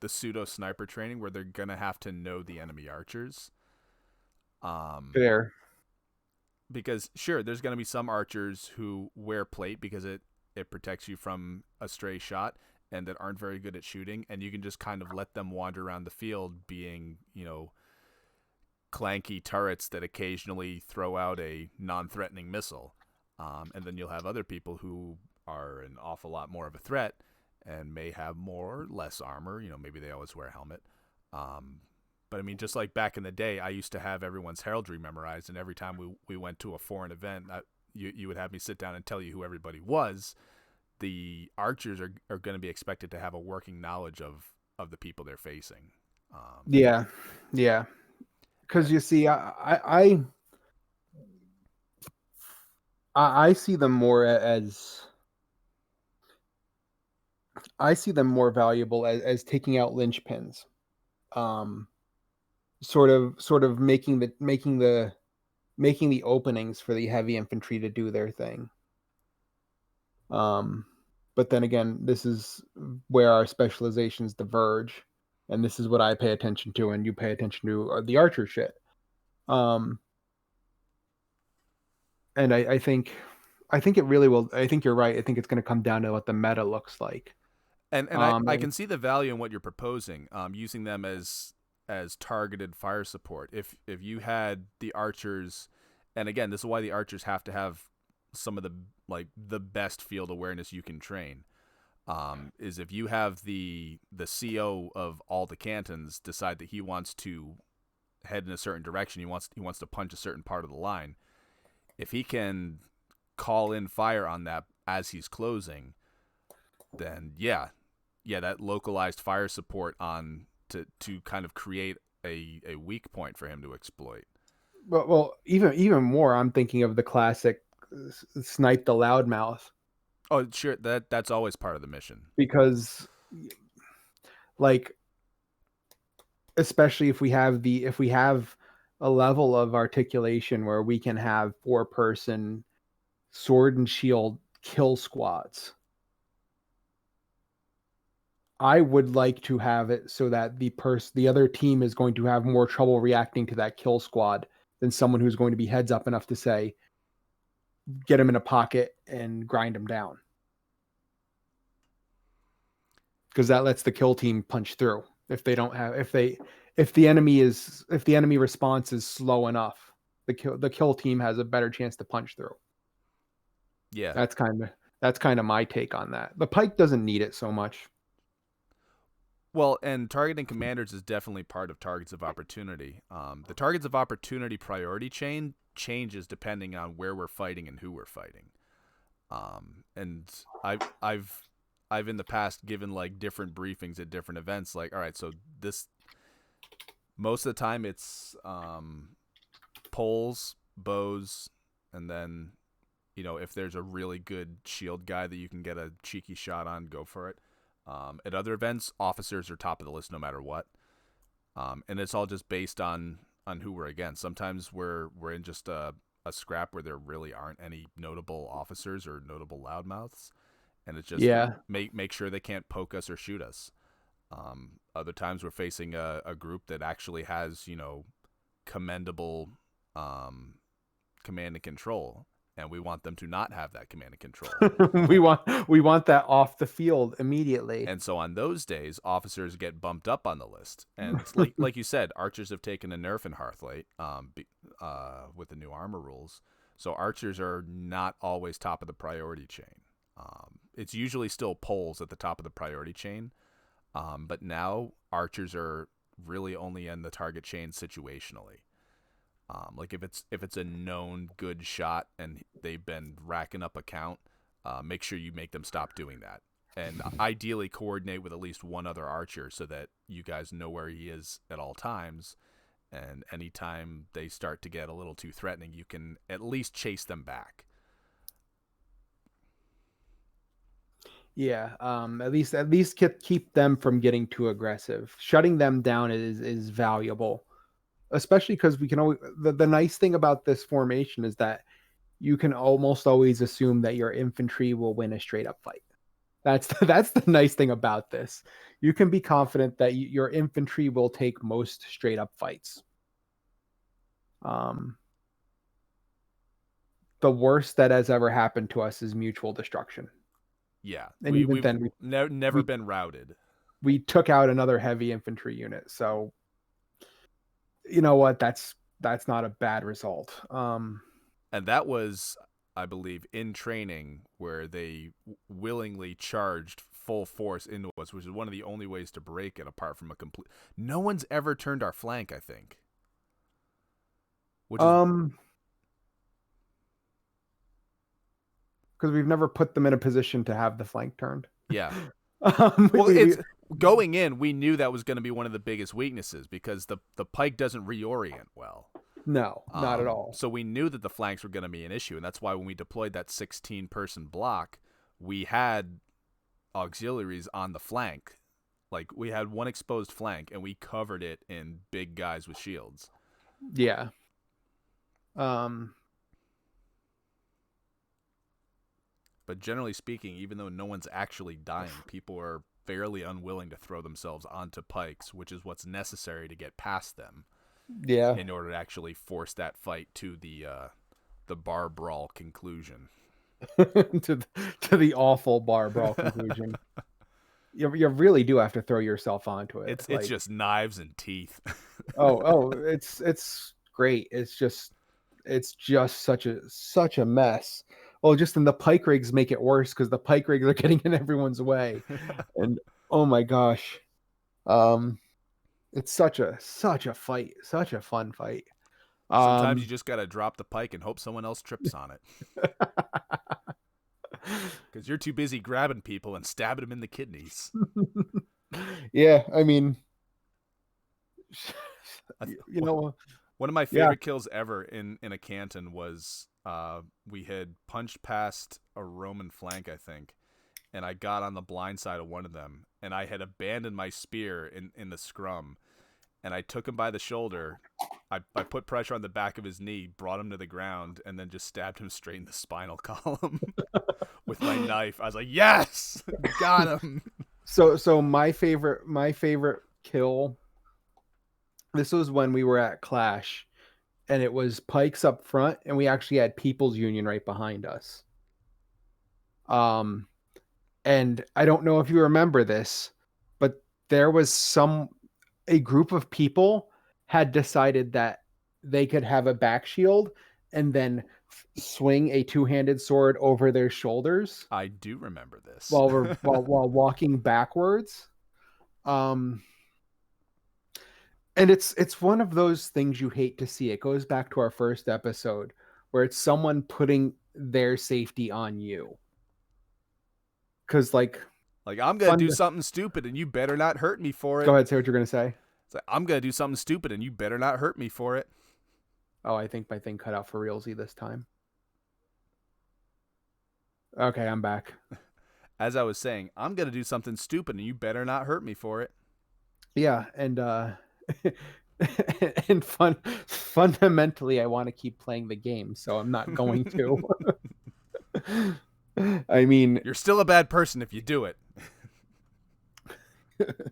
pseudo sniper training where they're going to have to know the enemy archers. Fair. Because sure, there's going to be some archers who wear plate because it protects you from a stray shot and that aren't very good at shooting, and you can just kind of let them wander around the field being, clanky turrets that occasionally throw out a non-threatening missile. And then you'll have other people who are an awful lot more of a threat and may have more or less armor. Maybe they always wear a helmet. But I mean, just like back in the day, I used to have everyone's heraldry memorized, and every time we went to a foreign event, you would have me sit down and tell you who everybody was. The archers are going to be expected to have a working knowledge of the people they're facing. Yeah, yeah. Because you see, I see them more as I see them more valuable as taking out linchpins. Sort of making the openings for the heavy infantry to do their thing. But then again, this is where our specializations diverge, and this is what I pay attention to, and you pay attention to the archer shit. And I think it really will. I think you're right. I think it's going to come down to what the meta looks like. And I can see the value in what you're proposing, using them as targeted fire support. If you had the archers, and again, this is why the archers have to have some of the best field awareness you can train. Is if you have the CO of all the cantons decide that he wants to head in a certain direction, he wants to punch a certain part of the line. If he can call in fire on that as he's closing, then yeah, that localized fire support on to kind of create a weak point for him to exploit. Well, even more, I'm thinking of the classic snipe the loudmouth. Oh, sure, that's always part of the mission. Because, like, especially if we have a level of articulation where we can have 4-person sword and shield kill squads. I would like to have it so that the other team is going to have more trouble reacting to that kill squad than someone who's going to be heads up enough to say, get him in a pocket and grind him down. because that lets the kill team punch through. If they don't have, if the enemy response is slow enough, the kill team has a better chance to punch through. Yeah. That's kind of my take on that. The pike doesn't need it so much. Well, and targeting commanders is definitely part of targets of opportunity. The targets of opportunity priority chain changes depending on where we're fighting and who we're fighting. And I've in the past given like different briefings at different events. Like, all right, so this most of the time it's poles, bows, and then if there's a really good shield guy that you can get a cheeky shot on, go for it. At other events, officers are top of the list no matter what, and it's all just based on who we're against. Sometimes we're in just a scrap where there really aren't any notable officers or notable loudmouths, and it's just Yeah. make sure they can't poke us or shoot us. Other times we're facing a group that actually has commendable command and control, and we want them to not have that command and control. we want that off the field immediately. And so on those days, officers get bumped up on the list. And like you said, archers have taken a nerf in Hearthlight with the new armor rules. So archers are not always top of the priority chain. It's usually still poles at the top of the priority chain. But now archers are really only in the target chain situationally. Like if it's a known good shot and they've been racking up a count, make sure you make them stop doing that. And ideally coordinate with at least one other archer so that you guys know where he is at all times. And anytime they start to get a little too threatening, you can at least chase them back. Yeah, at least keep them from getting too aggressive. Shutting them down is valuable, especially because we can always. The nice thing about this formation is that you can almost always assume that your infantry will win a straight up fight. That's the nice thing about this. You can be confident that your infantry will take most straight up fights. The worst that has ever happened to us is mutual destruction. Yeah, And even then, never been routed. We took out another heavy infantry unit, so you know what? That's not a bad result. And that was, I believe, in training where they willingly charged full force into us, which is one of the only ways to break it apart from a complete. No one's ever turned our flank, I think. Which is because we've never put them in a position to have the flank turned. Yeah. Well, going in, we knew that was going to be one of the biggest weaknesses because the pike doesn't reorient well. No, not at all. So we knew that the flanks were going to be an issue, and that's why when we deployed that 16-person block, we had auxiliaries on the flank. Like, we had one exposed flank, and we covered it in big guys with shields. Yeah. But generally speaking, even though no one's actually dying, people are fairly unwilling to throw themselves onto pikes, which is what's necessary to get past them. Yeah. In order to actually force that fight to the bar brawl conclusion. to the awful bar brawl conclusion. You really do have to throw yourself onto it. It's just knives and teeth. It's great. It's just such a mess. Well, just in the pike rigs make it worse because the pike rigs are getting in everyone's way, and oh my gosh, it's such a fight, such a fun fight. Sometimes you just gotta drop the pike and hope someone else trips on it, because you're too busy grabbing people and stabbing them in the kidneys. Yeah, I mean, you know, one of my favorite kills ever in a canton was we had punched past a Roman flank, I think, and I got on the blind side of one of them, and I had abandoned my spear in the scrum, and I took him by the shoulder. I put pressure on the back of his knee, brought him to the ground, and then just stabbed him straight in the spinal column with my knife. I was like, yes, got him. So my favorite kill, this was when we were at Clash, and it was pikes up front, and we actually had People's Union right behind us. And I don't know if you remember this, there was a group of people had decided that they could have a back shield and then swing a two-handed sword over their shoulders I do remember this. while walking backwards. Um, and it's one of those things you hate to see. It goes back to our first episode where it's someone putting their safety on you. Because like I'm gonna do something stupid and you better not hurt me for it. Go ahead, say what you're gonna say. It's like, I'm gonna do something stupid and you better not hurt me for it. Oh, I think my thing cut out for realsy this time. Okay, I'm back. As I was saying, I'm gonna do something stupid and you better not hurt me for it. Yeah, and and fundamentally I want to keep playing the game, so I'm not going to. I mean, you're still a bad person if you do it.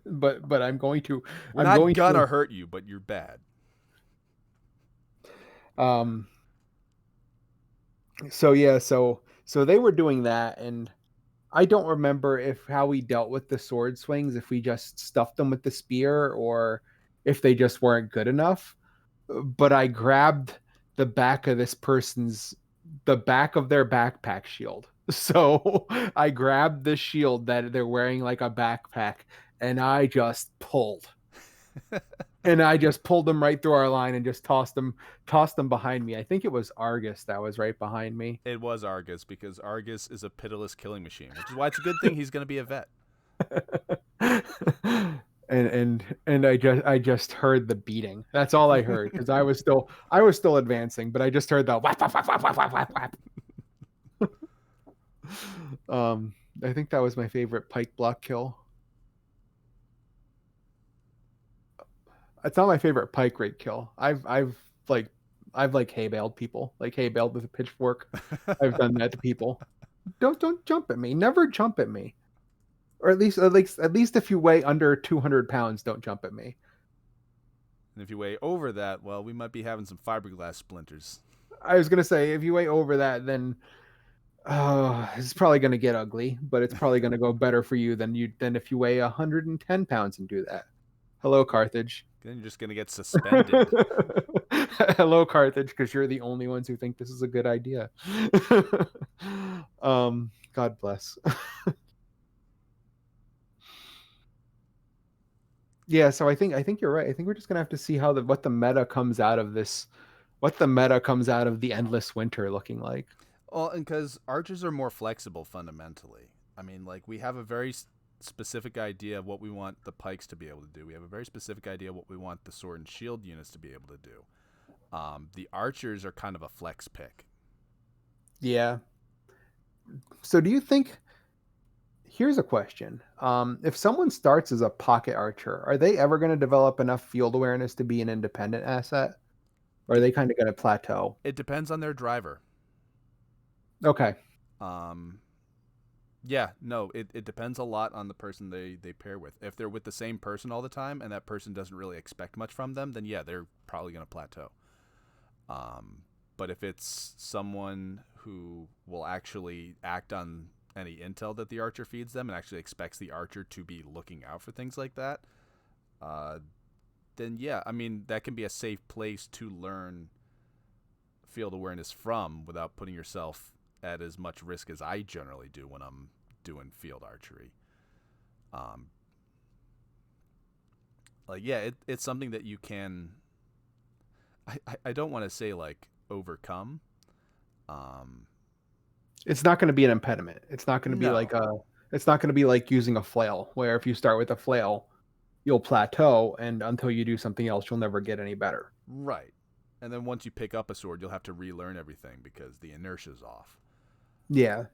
but I'm going to. We're not gonna hurt you, but you're bad. So yeah, so they were doing that, and I don't remember how we dealt with the sword swings, if we just stuffed them with the spear or if they just weren't good enough. But I grabbed the back of the back of their backpack shield. So I grabbed the shield that they're wearing like a backpack, and I just pulled. And I just pulled them right through our line and just tossed them behind me. I think it was Argus that was right behind me. It was Argus, because Argus is a pitiless killing machine, which is why it's a good thing he's going to be a vet. and I just heard the beating. That's all I heard, because I was still advancing, but I just heard the whap, whap, whap, whap, whap, whap, whap. I think that was my favorite pike block kill. It's not my favorite pike rate kill. I've hay baled people, like hay baled with a pitchfork. I've done that to people. Don't jump at me. Never jump at me. Or at least if you weigh under 200 pounds, don't jump at me. And if you weigh over that, well, we might be having some fiberglass splinters. I was gonna say, if you weigh over that, then it's probably gonna get ugly. But it's probably gonna go better for you than if you weigh 110 pounds and do that. Hello, Carthage. Then you're just gonna get suspended. Hello, Carthage, because you're the only ones who think this is a good idea. God bless. Yeah, so I think you're right. I think we're just gonna have to see what the meta comes out of this, what the meta comes out of the endless winter looking like. Well, and because archers are more flexible fundamentally. I mean, like, we have a very specific idea of what we want the pikes to be able to do. We have a very specific idea of what we want the sword and shield units to be able to do. The archers are kind of a flex pick. Yeah. So do you think, here's a question. If someone starts as a pocket archer, are they ever going to develop enough field awareness to be an independent asset? Or are they kind of going to plateau? It depends on their driver. Okay. Yeah, no, it depends a lot on the person they pair with. If they're with the same person all the time and that person doesn't really expect much from them, then yeah, they're probably going to plateau. But if it's someone who will actually act on any intel that the archer feeds them and actually expects the archer to be looking out for things like that, then yeah, I mean, that can be a safe place to learn field awareness from without putting yourself at as much risk as I generally do when I'm doing field archery. It's something that you can, I don't want to say like overcome. It's not going to be an impediment. It's not going to be it's not going to be like using a flail, where if you start with a flail, you'll plateau, and until you do something else, you'll never get any better. Right. And then once you pick up a sword, you'll have to relearn everything because the inertia's off. Yeah.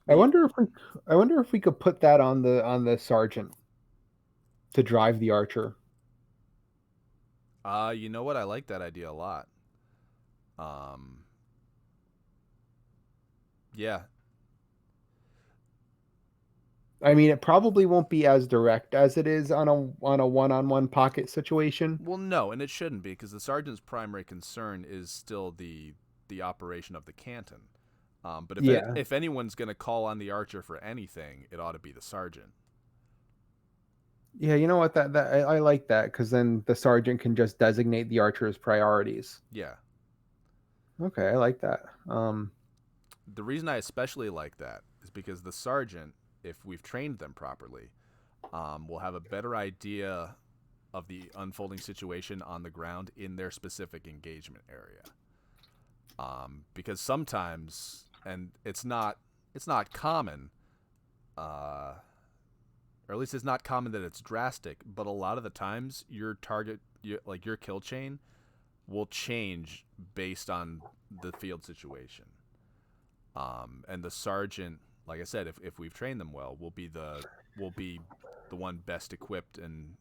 I wonder if we could put that on the sergeant to drive the archer. You know what? I like that idea a lot. Yeah. I mean, it probably won't be as direct as it is on a one-on-one pocket situation. Well, no, and it shouldn't be, because the sergeant's primary concern is still the operation of the canton. But if anyone's going to call on the archer for anything, it ought to be the sergeant. Yeah, you know what? I like that because then the sergeant can just designate the archer's priorities. Yeah. Okay, I like that. The reason I especially like that is because the sergeant, if we've trained them properly, will have a better idea of the unfolding situation on the ground in their specific engagement area. Because sometimes, and it's not common, uh, or at least it's not common that it's drastic, but a lot of the times your target, like your kill chain, will change based on the field situation. And the sergeant, like I said, if we've trained them well, will be the one best equipped and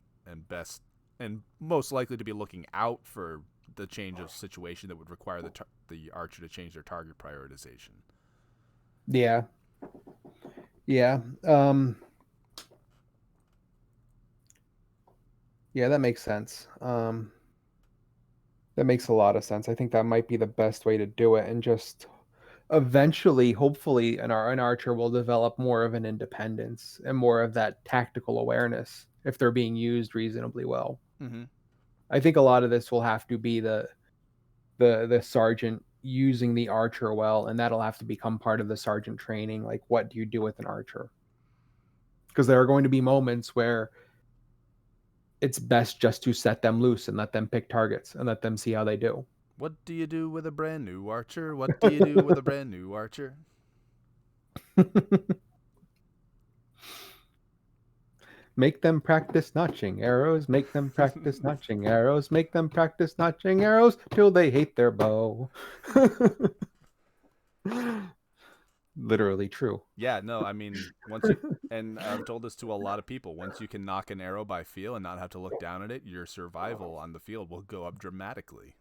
best and most likely to be looking out for the change of situation that would require the archer to change their target prioritization. Yeah, yeah, yeah. That makes sense. That makes a lot of sense. I think that might be the best way to do it, and just eventually, hopefully, an archer will develop more of an independence and more of that tactical awareness if they're being used reasonably well. Mm-hmm. I think a lot of this will have to be the sergeant using the archer well, and that'll have to become part of the sergeant training. Like, what do you do with an archer? Because there are going to be moments where it's best just to set them loose and let them pick targets and let them see how they do. What do you do with a brand new archer? What do you do with a brand new archer? Make them practice notching arrows, make them practice notching arrows, make them practice notching arrows till they hate their bow. Literally true. Yeah, no, I mean, once you, and I've told this to a lot of people, once you can knock an arrow by feel and not have to look down at it, your survival on the field will go up dramatically.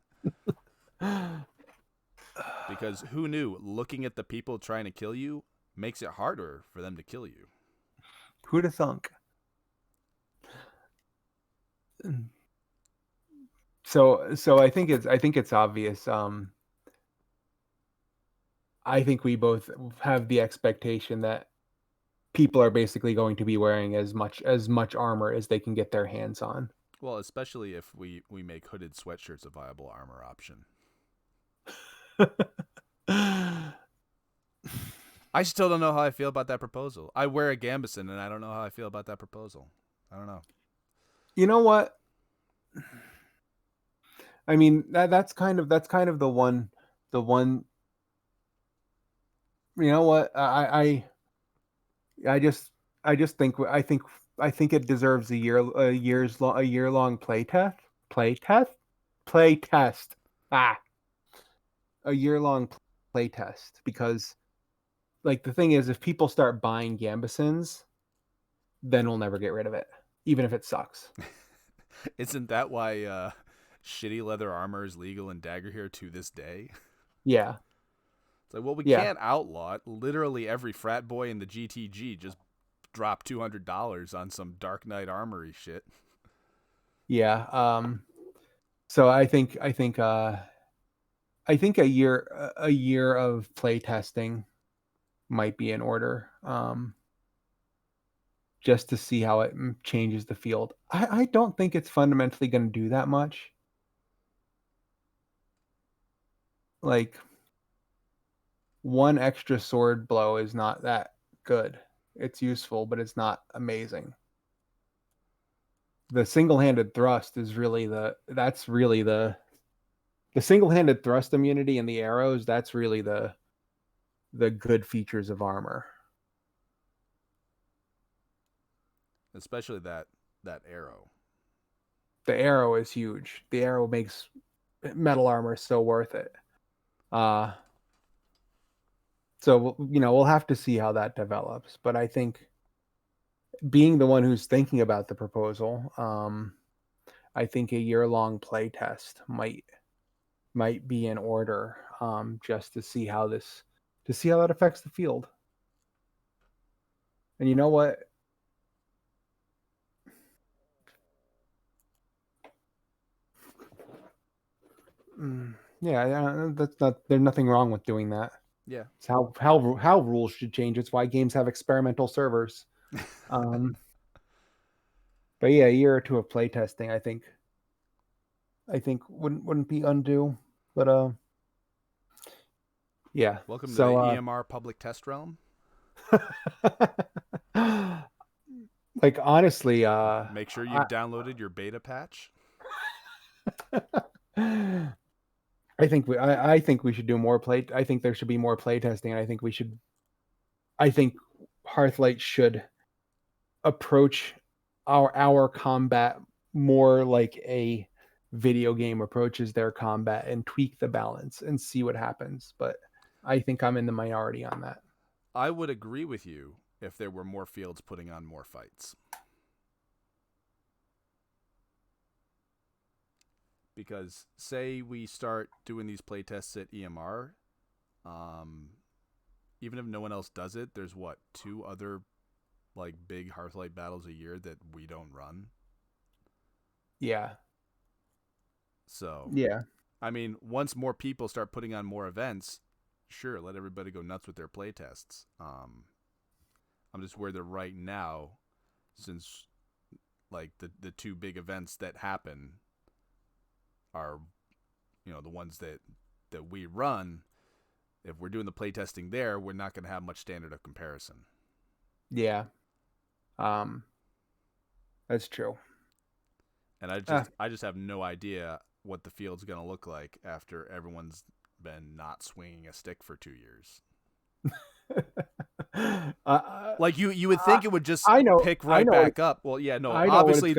Because who knew looking at the people trying to kill you makes it harder for them to kill you. Who'd have thunk? So I think it's obvious. I think we both have the expectation that people are basically going to be wearing as much armor as they can get their hands on. Well, especially if we make hooded sweatshirts a viable armor option. I still don't know how I feel about that proposal. I wear a gambeson and I don't know how I feel about that proposal. I don't know. You know what? I mean that's kind of the one. You know what? I just I just think I think it deserves a year long play test play test ah a year long play test because like the thing is if people start buying gambesons then we'll never get rid of it even if it sucks. Isn't that why shitty leather armor is legal in Dagger here to this day? Yeah, It's like, well, we yeah, can't outlaw it. Literally every frat boy in the GTG just dropped $200 on some Dark Knight armory shit. yeah. So I think a year of play testing might be in order. Just to see how it changes the field. I don't think it's fundamentally going to do that much. Like one extra sword blow is not that good. It's useful, but it's not amazing. The single-handed thrust is really the single-handed thrust immunity and the arrows. That's really the good features of armor. Especially that arrow. The arrow is huge. The arrow makes metal armor so worth it. Uh So you know we'll have to see how that develops. But I think being the one who's thinking about the proposal, I think a year long play test might be in order, just to see how that affects the field. And you know what? Yeah, that's not. There's nothing wrong with doing that. Yeah. It's how rules should change. It's why games have experimental servers. Um, But yeah, a year or two of playtesting, I think wouldn't be undue. But yeah. Welcome to the So EMR public test realm. like honestly, Make sure you've downloaded your beta patch. I think we should do more play. I think there should be more playtesting, and I think Hearthlight should approach our combat more like a video game approaches their combat and tweak the balance and see what happens. But I think I'm in the minority on that. I would agree with you if there were more fields putting on more fights. Because say we start doing these playtests at EMR, even if no one else does it, there's what, 2 other like big Hearthlight battles a year that we don't run. Yeah. So Yeah. I mean, once more people start putting on more events, sure, let everybody go nuts with their playtests. I'm just worried that right now, since like the 2 big events that happen are, the ones that we run. If we're doing the playtesting there, we're not going to have much standard of comparison. Yeah. That's true. And I just have no idea what the field's going to look like after everyone's been not swinging a stick for 2 years. Like you would think it would just pick right back up. Well, yeah, no, obviously.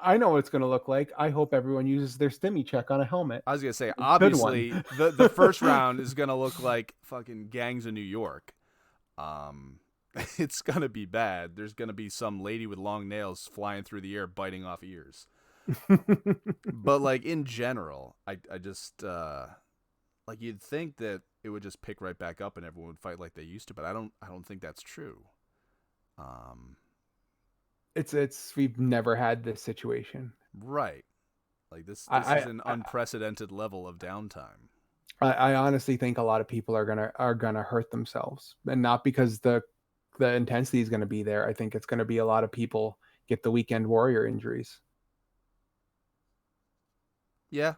I know what it's going to look like. I hope everyone uses their stimmy check on a helmet. I was going to say, obviously, the first round is going to look like fucking Gangs of New York. It's going to be bad. There's going to be some lady with long nails flying through the air biting off ears. But, like, in general, I just, like, you'd think that it would just pick right back up and everyone would fight like they used to, but I don't think that's true. It's we've never had this situation. Right. Like this is an unprecedented level of downtime. I honestly think a lot of people are gonna hurt themselves, and not because the intensity is gonna be there. I think it's gonna be a lot of people get the weekend warrior injuries. Yeah.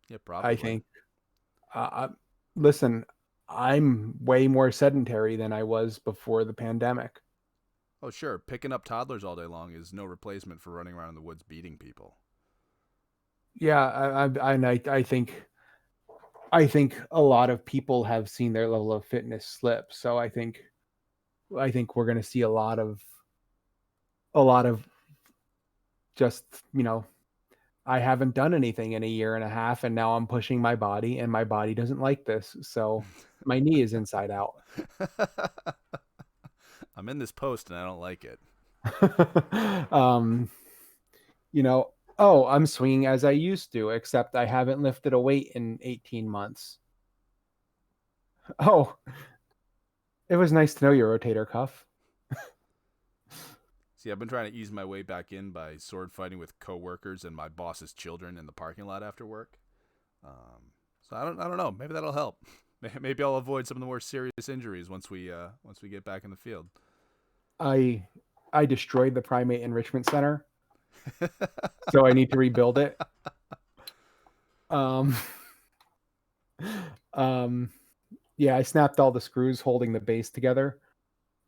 Yeah, probably. I think. Listen, I'm way more sedentary than I was before the pandemic. Oh, sure. Picking up toddlers all day long is no replacement for running around in the woods beating people. Yeah, I think a lot of people have seen their level of fitness slip. So I think we're going to see a lot of just, I haven't done anything in a year and a half, and now I'm pushing my body, and my body doesn't like this. So my knee is inside out. I'm in this post and I don't like it. I'm swinging as I used to, except I haven't lifted a weight in 18 months. Oh, it was nice to know your rotator cuff. See, I've been trying to ease my way back in by sword fighting with coworkers and my boss's children in the parking lot after work. So I don't know. Maybe that'll help. Maybe I'll avoid some of the more serious injuries once we get back in the field. I destroyed the primate enrichment center, so I need to rebuild it. Yeah, I snapped all the screws holding the base together.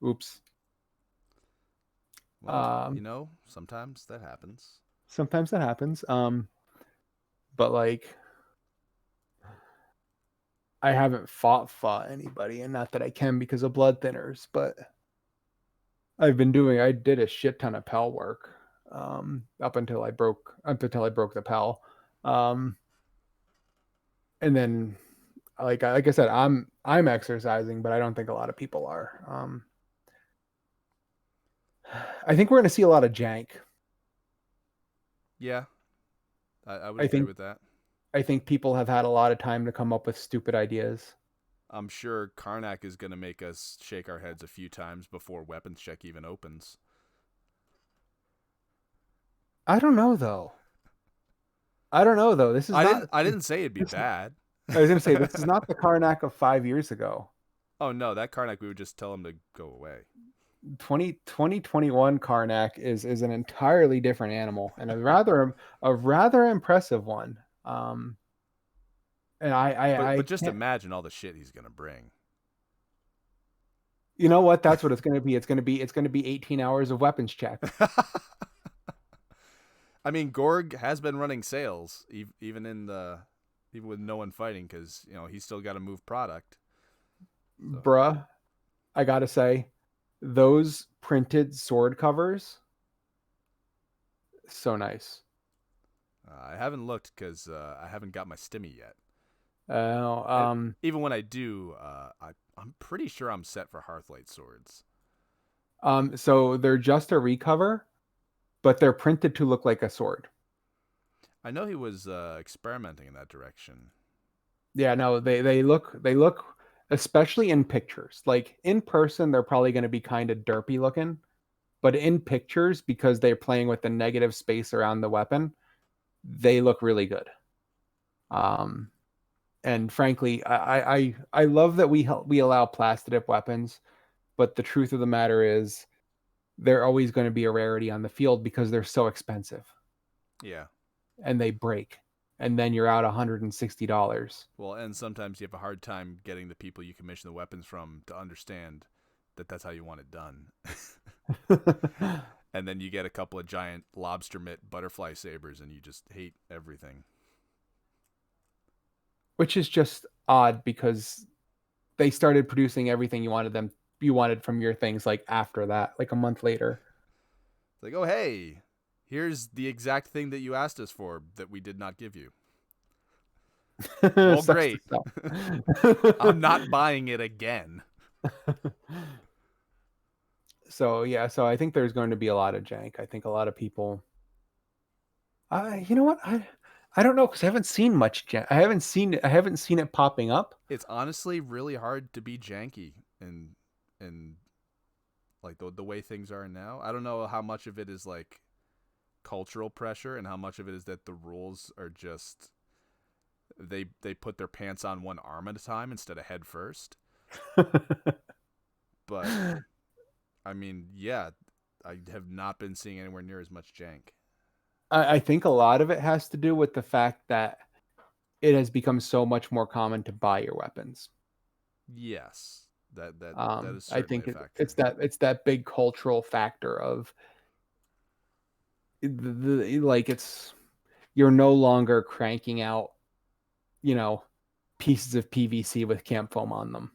Oops. Well, sometimes that happens. Sometimes that happens. But like, I haven't fought anybody, and not that I can because of blood thinners, but I did a shit ton of PEL work, up until I broke the PEL. And then, like I said, I'm exercising, but I don't think a lot of people are. I think we're going to see a lot of jank. Yeah, I would agree with that. I think people have had a lot of time to come up with stupid ideas. I'm sure Karnak is going to make us shake our heads a few times before weapons check even opens. I don't know though. This is I didn't say it'd be bad. I was going to say, this is not the Karnak of 5 years ago. Oh no, that Karnak we would just tell him to go away. 2021 Karnak is an entirely different animal and a rather impressive one. Um, and I But just can't. imagine all the shit he's gonna bring. You know what? That's what it's going to be. It's going to be 18 hours of weapons check. I mean, Gorg has been running sales even in the even with no one fighting because he's still got to move product. So Bruh, I gotta say, those printed sword covers, so nice. I haven't looked because I haven't got my stimmy yet. Uh, And um, even when I do, I'm pretty sure I'm set for Hearthlight swords. so they're just a recover, but they're printed to look like a sword. I know he was experimenting in that direction. Yeah, no, they look, especially in pictures. Like in person, they're probably going to be kind of derpy looking, but in pictures, because they're playing with the negative space around the weapon, they look really good. Um, and frankly, I love that we allow plastidip weapons, but the truth of the matter is they're always going to be a rarity on the field because they're so expensive Yeah. and they break, and then you're out $160. Well, and sometimes you have a hard time getting the people you commission the weapons from to understand that that's how you want it done. And then you get a couple of giant lobster mitt butterfly sabers and you just hate everything. Which is just odd because they started producing everything you wanted from your things like after that, like a month later. It's like, oh, hey, here's the exact thing that you asked us for that we did not give you. Well, Sucks to great. I'm suck. not buying it again. So yeah, so I think there's going to be a lot of jank. I think a lot of people. You know what? I don't know because I haven't seen much jank. I haven't seen it popping up. It's honestly really hard to be janky and like the way things are now. I don't know how much of it is like cultural pressure and how much of it is that the rules are just they put their pants on one arm at a time instead of head first. But I mean, yeah, I have not been seeing anywhere near as much jank. I think a lot of it has to do with the fact that it has become so much more common to buy your weapons. Yes, that is I certainly think a factor. it's that big cultural factor of like it's you're no longer cranking out, you know, pieces of PVC with camp foam on them,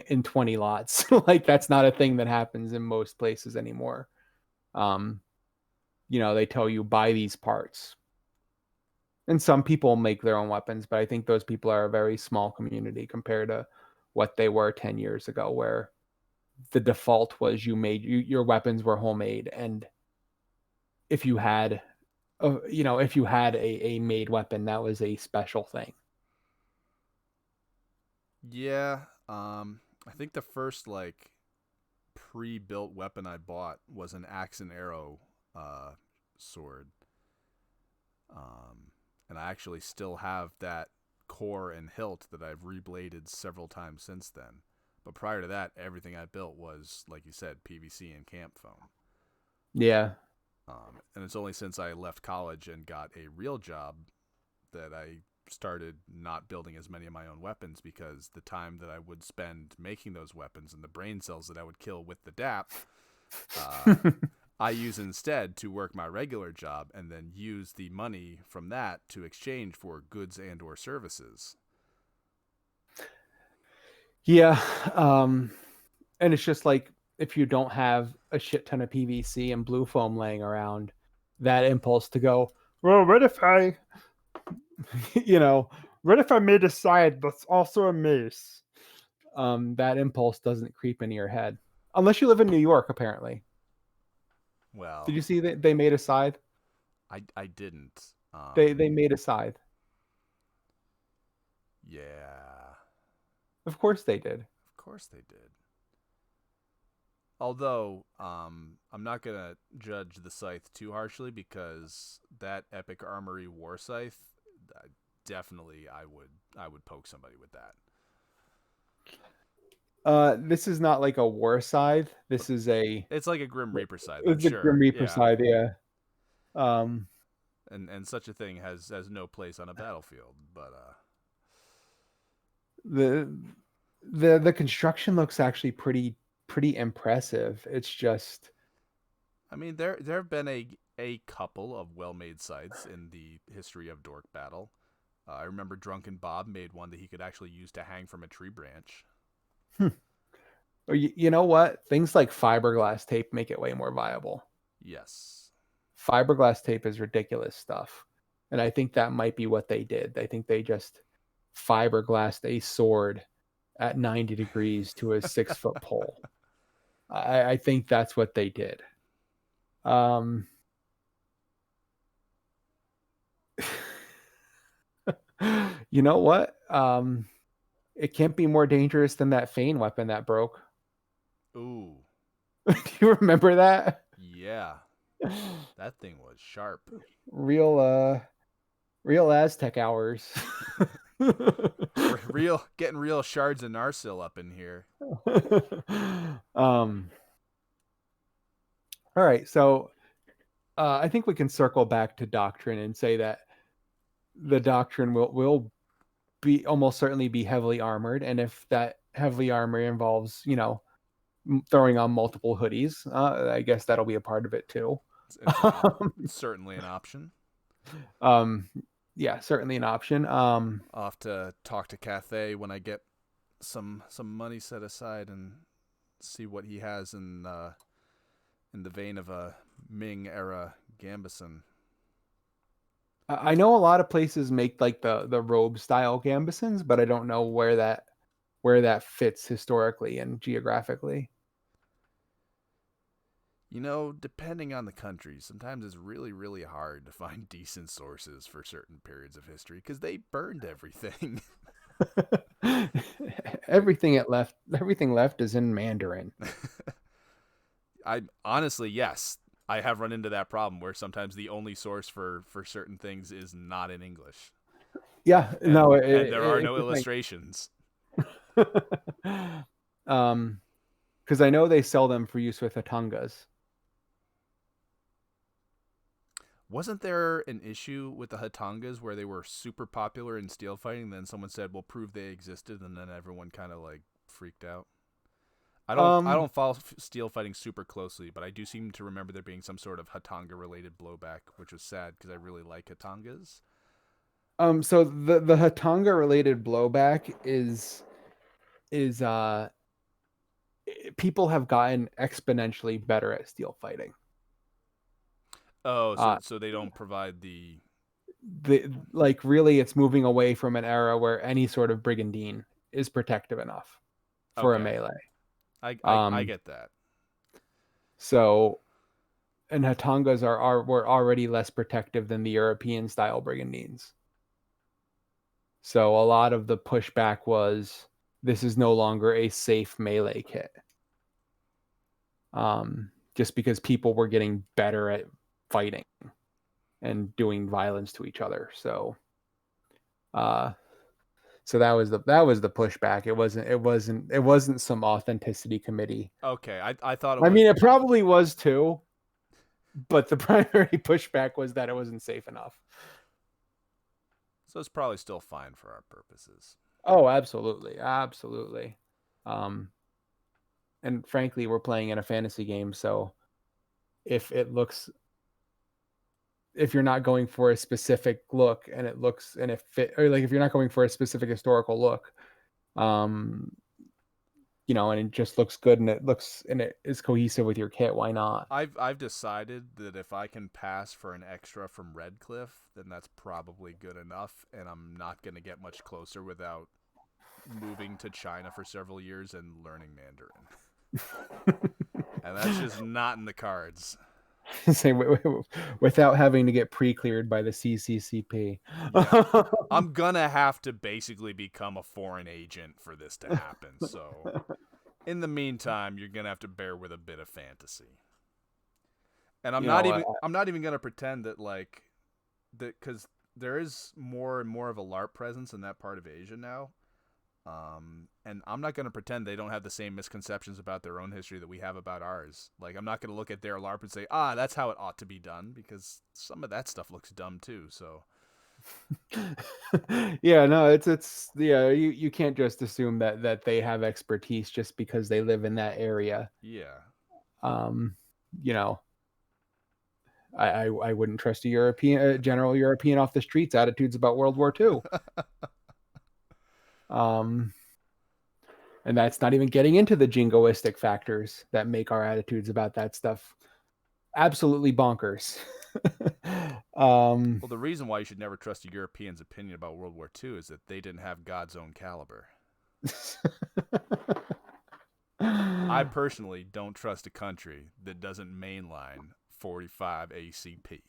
in 20 lots. Like that's not a thing that happens in most places anymore. Um, they tell you buy these parts. And some people make their own weapons, but I think those people are a very small community compared to what they were 10 years ago, where the default was your weapons were homemade. And if you had, if you had a made weapon, that was a special thing. Yeah, I think the first like pre-built weapon I bought was an axe and arrow uh, sword, and I actually still have that core and hilt that I've rebladed several times since then. But prior to that, everything I built was, like you said, PVC and camp foam. Yeah. And it's only since I left college and got a real job that I started not building as many of my own weapons because the time that I would spend making those weapons and the brain cells that I would kill with the DAP, uh, I use instead to work my regular job and then use the money from that to exchange for goods and or services. Yeah. Um, and it's just like if you don't have a shit ton of PVC and blue foam laying around, that impulse to go, well, what if I, you know, what if I made a side that's also a mace? That impulse doesn't creep into your head unless you live in New York. Apparently, did Well, you see that they made a scythe? I didn't. They made a scythe. Yeah, Of course they did. of course they did. Although, I'm not gonna judge the scythe too harshly because that epic armory war scythe, definitely I would poke somebody with that. This is not like a war scythe. This is a It's like a Grim Reaper scythe, I'm it's a Grim sure. Reaper Yeah. scythe, yeah. Um, And such a thing has no place on a battlefield, but the the construction looks actually pretty impressive. It's just I mean there have been a couple of well-made scythes in the history of Dork Battle. I remember Drunken Bob made one that he could actually use to hang from a tree branch. hmm. You know what? Things like fiberglass tape make it way more viable. Yes. Fiberglass tape is ridiculous stuff. And I think that might be what they did. I think they just fiberglassed a sword at 90 degrees to a 6 foot pole. I think that's what they did. Um, you know what? It can't be more dangerous than that Fane weapon that broke. Ooh. Do you remember that? Yeah. That thing was sharp. Real real Aztec hours. Getting real shards of Narsil up in here. um all right, so I think we can circle back to Doctrine and say that the Doctrine will be almost certainly be heavily armored, and if that heavily armor involves, throwing on multiple hoodies, I guess that'll be a part of it too. It's certainly an option. um, yeah, certainly an option. I'll have to talk to Cathay when I get some money set aside and see what he has in the vein of a Ming era gambeson. I know a lot of places make like the robe style gambesons, but I don't know where that fits historically and geographically. You know, depending on the country, sometimes it's really, really hard to find decent sources for certain periods of history because they burned everything. Everything left is in Mandarin. I honestly, yes, I have run into that problem where sometimes the only source for certain things is not in English, Yeah, no, and there are it's no the thing. illustrations. Because I know they sell them for use with Hatangas. Wasn't there an issue with the Hatangas where they were super popular in steel fighting? Then someone said, "Well, prove they existed," and then everyone kind of like freaked out. I Um, don't follow steel fighting super closely, but I do seem to remember there being some sort of Hatanga related blowback, which was sad because I really like Hatangas. so the Hatanga related blowback is people have gotten exponentially better at steel fighting. Oh, Uh, so they don't provide the like really it's moving away from an era where any sort of brigandine is protective enough for a okay. melee. I Um, get that. so and Hatangas were already less protective than the European style brigandines. So a lot of the pushback was this is no longer a safe melee kit. Just because people were getting better at fighting and doing violence to each other. Uh, so that was the pushback. It wasn't some authenticity committee. Okay, I thought it I mean, was. it probably was too, but the primary pushback was that it wasn't safe enough. So it's probably still fine for our purposes. Oh, absolutely, absolutely. Um, and frankly, we're playing in a fantasy game, so if it looks if you're not going for a specific look and it looks and it fit or like if you're not going for a specific historical look, um and it just looks good and it is cohesive with your kit, why not? I've decided that if I can pass for an extra from Redcliffe, then that's probably good enough, and I'm not going to get much closer without moving to China for several years and learning Mandarin. And that's just not in the cards. Say without having to get pre-cleared by the CCCP. Yeah. I'm going to have to basically become a foreign agent for this to happen. So, in the meantime, you're going to have to bear with a bit of fantasy. And you know I'm not even going to pretend that like that cuz there is more and more of a LARP presence in that part of Asia now. And I'm not going to pretend they don't have the same misconceptions about their own history that we have about ours. Like, I'm not going to look at their LARP and say, that's how it ought to be done, because some of that stuff looks dumb too. So, Yeah, no, it's yeah, you can't just assume that they have expertise just because they live in that area. yeah. Um, you know, I wouldn't trust a general European off the streets attitudes about World War II. Um, and that's not even getting into the jingoistic factors that make our attitudes about that stuff absolutely bonkers. Well, the reason why you should never trust a European's opinion about World War II is that they didn't have God's own caliber. I personally don't trust a country that doesn't mainline 45 ACP.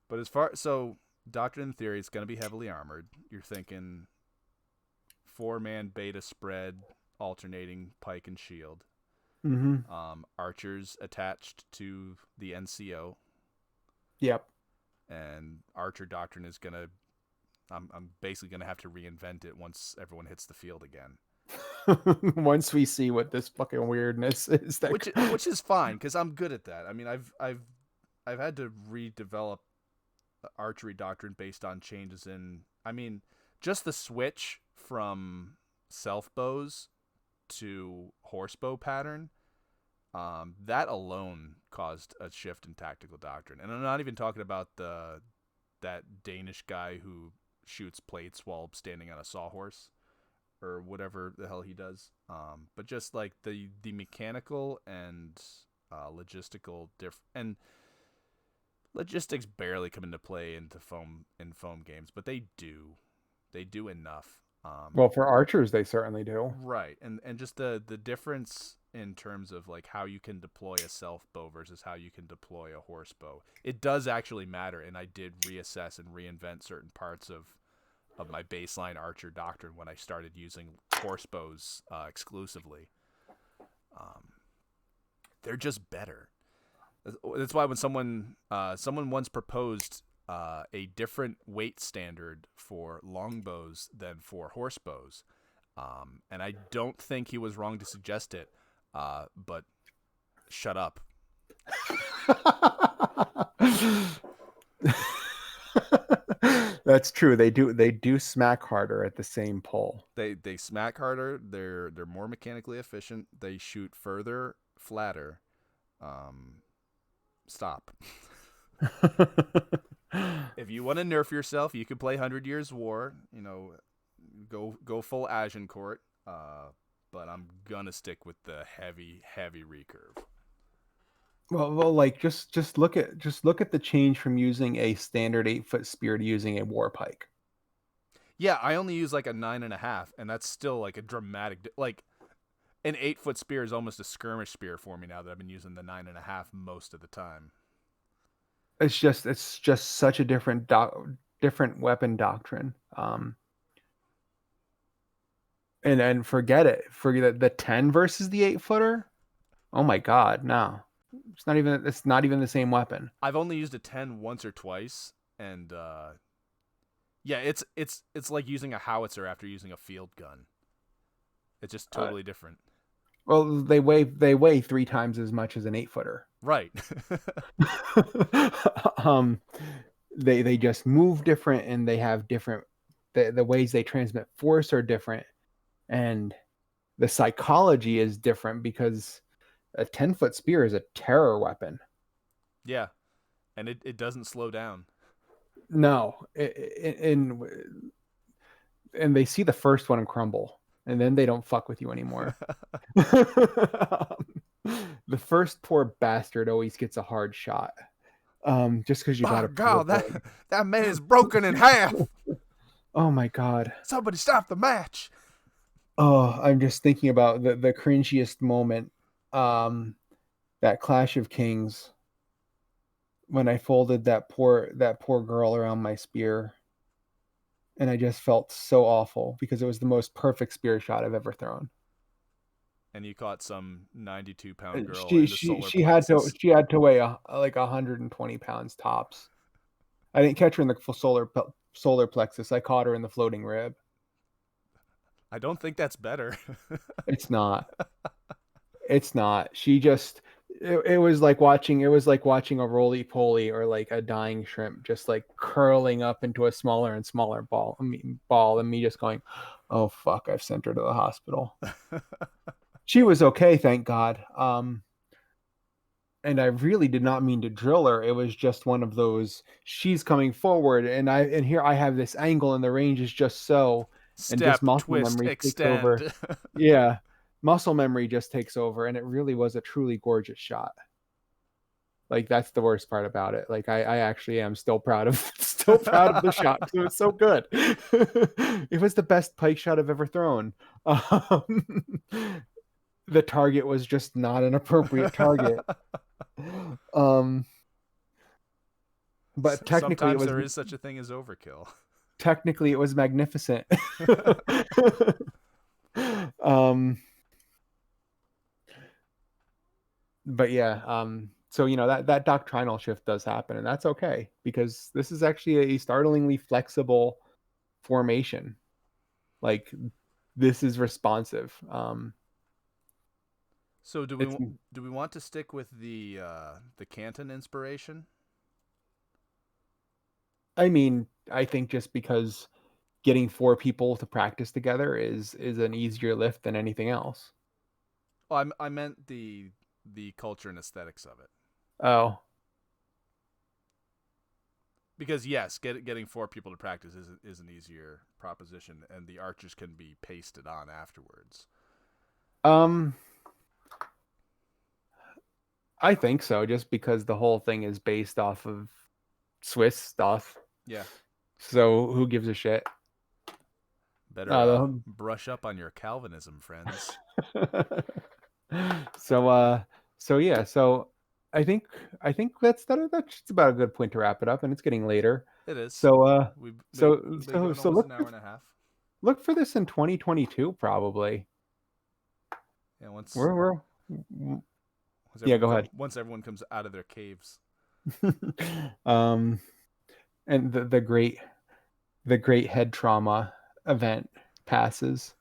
But Doctrine and Theory is going to be heavily armored. You're thinking 4-man beta spread, alternating pike and shield. Mm-hmm. Archers attached to the NCO. Yep. And Archer Doctrine is going to, I'm basically going to have to reinvent it once everyone hits the field again. Once we see what this fucking weirdness is, which is fine, because I'm good at that. I mean, I've had to redevelop archery doctrine based on changes in, I mean, just the switch from self bows to horsebow pattern, that alone caused a shift in tactical doctrine. And I'm not even talking about that Danish guy who shoots plates while standing on a sawhorse or whatever the hell he does. But just like the mechanical and logistical and logistics barely come into play into foam games, but they do enough. Well, for archers, they certainly do. Right, and just the difference in terms of like how you can deploy a self bow versus how you can deploy a horse bow. It does actually matter, and I did reassess and reinvent certain parts of my baseline archer doctrine when I started using horse bows exclusively. They're just better. That's why when someone once proposed a different weight standard for longbows than for horse bows, and I don't think he was wrong to suggest it, but shut up. That's true. They do smack harder at the same pull. They smack harder. They're more mechanically efficient. They shoot further, flatter. Stop. If you want to nerf yourself, you can play 100 Years War. You know, go full Agincourt. But I'm gonna stick with the heavy recurve. Well, like just look at the change from using a standard 8-foot spear to using a war pike. Yeah, I only use like a 9.5, and that's still like a dramatic. Like an 8-foot spear is almost a skirmish spear for me now that I've been using the 9.5 most of the time. It's just such a different weapon doctrine. And forget it. Forget the 10 versus the 8-footer. Oh my god, no. It's not even the same weapon. I've only used a 10 once or twice, and yeah, it's like using a howitzer after using a field gun. It's just totally different. Well, they weigh 3 times as much as an 8-footer. Right. They just move different, and they have different the ways they transmit force are different, and the psychology is different because a 10-foot spear is a terror weapon. Yeah, and it doesn't slow down. No, and they see the first one and crumble, and then they don't fuck with you anymore. The first poor bastard always gets a hard shot. Just because you got a God, that man is broken in half. Oh my god! Somebody stop the match. Oh, I'm just thinking about the cringiest moment. That Clash of Kings, when I folded that poor girl around my spear, and I just felt so awful because it was the most perfect spear shot I've ever thrown. And you caught some 92-pound girl She had to weigh like 120 pounds tops. I didn't catch her in the solar plexus. I caught her in the floating rib. I don't think that's better. It's not. It's not. She just it was like watching a roly poly or like a dying shrimp just like curling up into a smaller and smaller ball and me just going, "Oh fuck, I've sent her to the hospital." She was okay, thank God. And I really did not mean to drill her. It was just one of those, she's coming forward and here I have this angle and the range is just so, and just Step, muscle twist, memory takes over. extend. Yeah. Muscle memory just takes over and it really was a truly gorgeous shot. Like that's the worst part about it. Like I actually am still proud of the shot because it was so good. It was the best pike shot I've ever thrown. The target was just not an appropriate target. Um, but Sometimes there is such a thing as overkill. technically it was magnificent. um, but yeah, so that doctrinal shift does happen, and that's okay because this is actually a startlingly flexible formation. Like this is responsive. So It's do we want to stick with the Canton inspiration? I mean, I think just because getting four people to practice together is an easier lift than anything else. Oh, I meant the culture and aesthetics of it. Oh, Because yes, getting four people to practice is an easier proposition, and the archers can be pasted on afterwards. um, I think so, just because the whole thing is based off of Swiss stuff. Yeah, So who gives a shit? better Uh, brush up on your Calvinism, friends. so so yeah, so I think that's about a good point to wrap it up, and it's getting later. It is. So We've been going almost an hour and a half. look for this in 2022 probably. Yeah, once We're once yeah, everyone go ahead. once everyone comes out of their caves. um and the great head trauma event passes.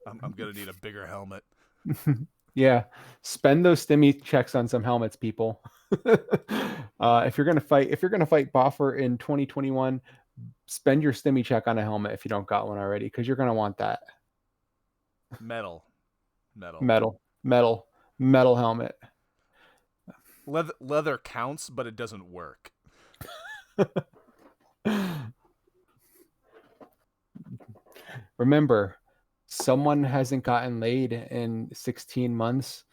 I'm gonna need a bigger helmet. Yeah, spend those stimmy checks on some helmets, people. If you're gonna fight Boffer in 2021, spend your stimmy check on a helmet if you don't got one already, because you're gonna want that Metal, metal, metal metal helmet. leather counts, but it doesn't work. Remember, someone hasn't gotten laid in 16 months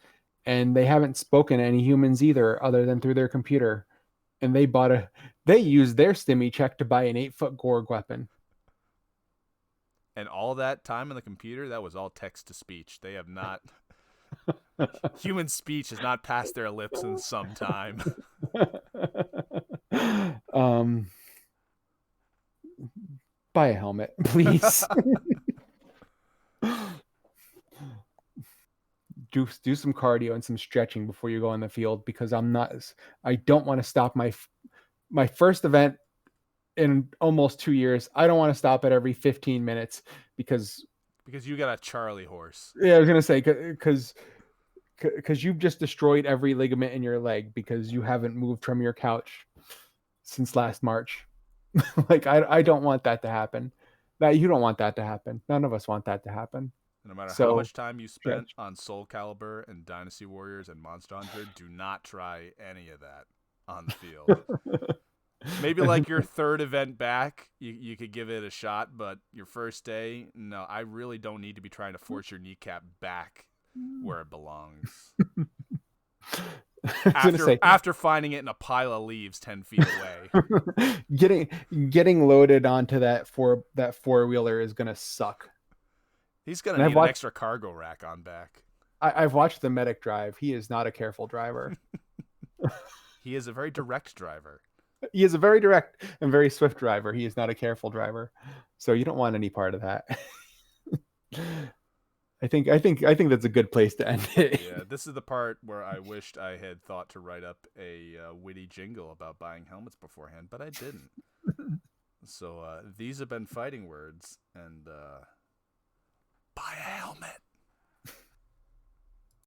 and they haven't spoken to any humans either other than through their computer, and they used their stimmy check to buy an 8-foot Gorg weapon. And all that time on the computer, that was all text to speech. They have not. Human speech has not passed their lips in some time. um Buy a helmet, please. Do some cardio and some stretching before you go in the field, because I don't want to stop my first event in almost 2 years. I don't want to stop at every 15 minutes because you got a Charlie horse. yeah, I was gonna say because you've just destroyed every ligament in your leg because you haven't moved from your couch since last March. Like I don't want that to happen. That you don't want that to happen. None of us want that to happen. No matter how So much time you spent stretch. on Soul Calibur and Dynasty Warriors and Monster Hunter, do not try any of that on the field. Maybe like your third event back, you could give it a shot, but your first day, no, I really don't need to be trying to force your kneecap back where it belongs. After finding it in a pile of leaves 10 feet away. getting loaded onto that four-wheeler is gonna suck. He's gonna need an extra cargo rack on back. I've watched the medic drive. He is not a careful driver. He is a very direct driver. He is a very direct and very swift driver. He is not a careful driver. So you don't want any part of that. I think that's a good place to end it. Yeah, this is the part where I wished I had thought to write up a witty jingle about buying helmets beforehand, but I didn't. So these have been fighting words, and buy a helmet.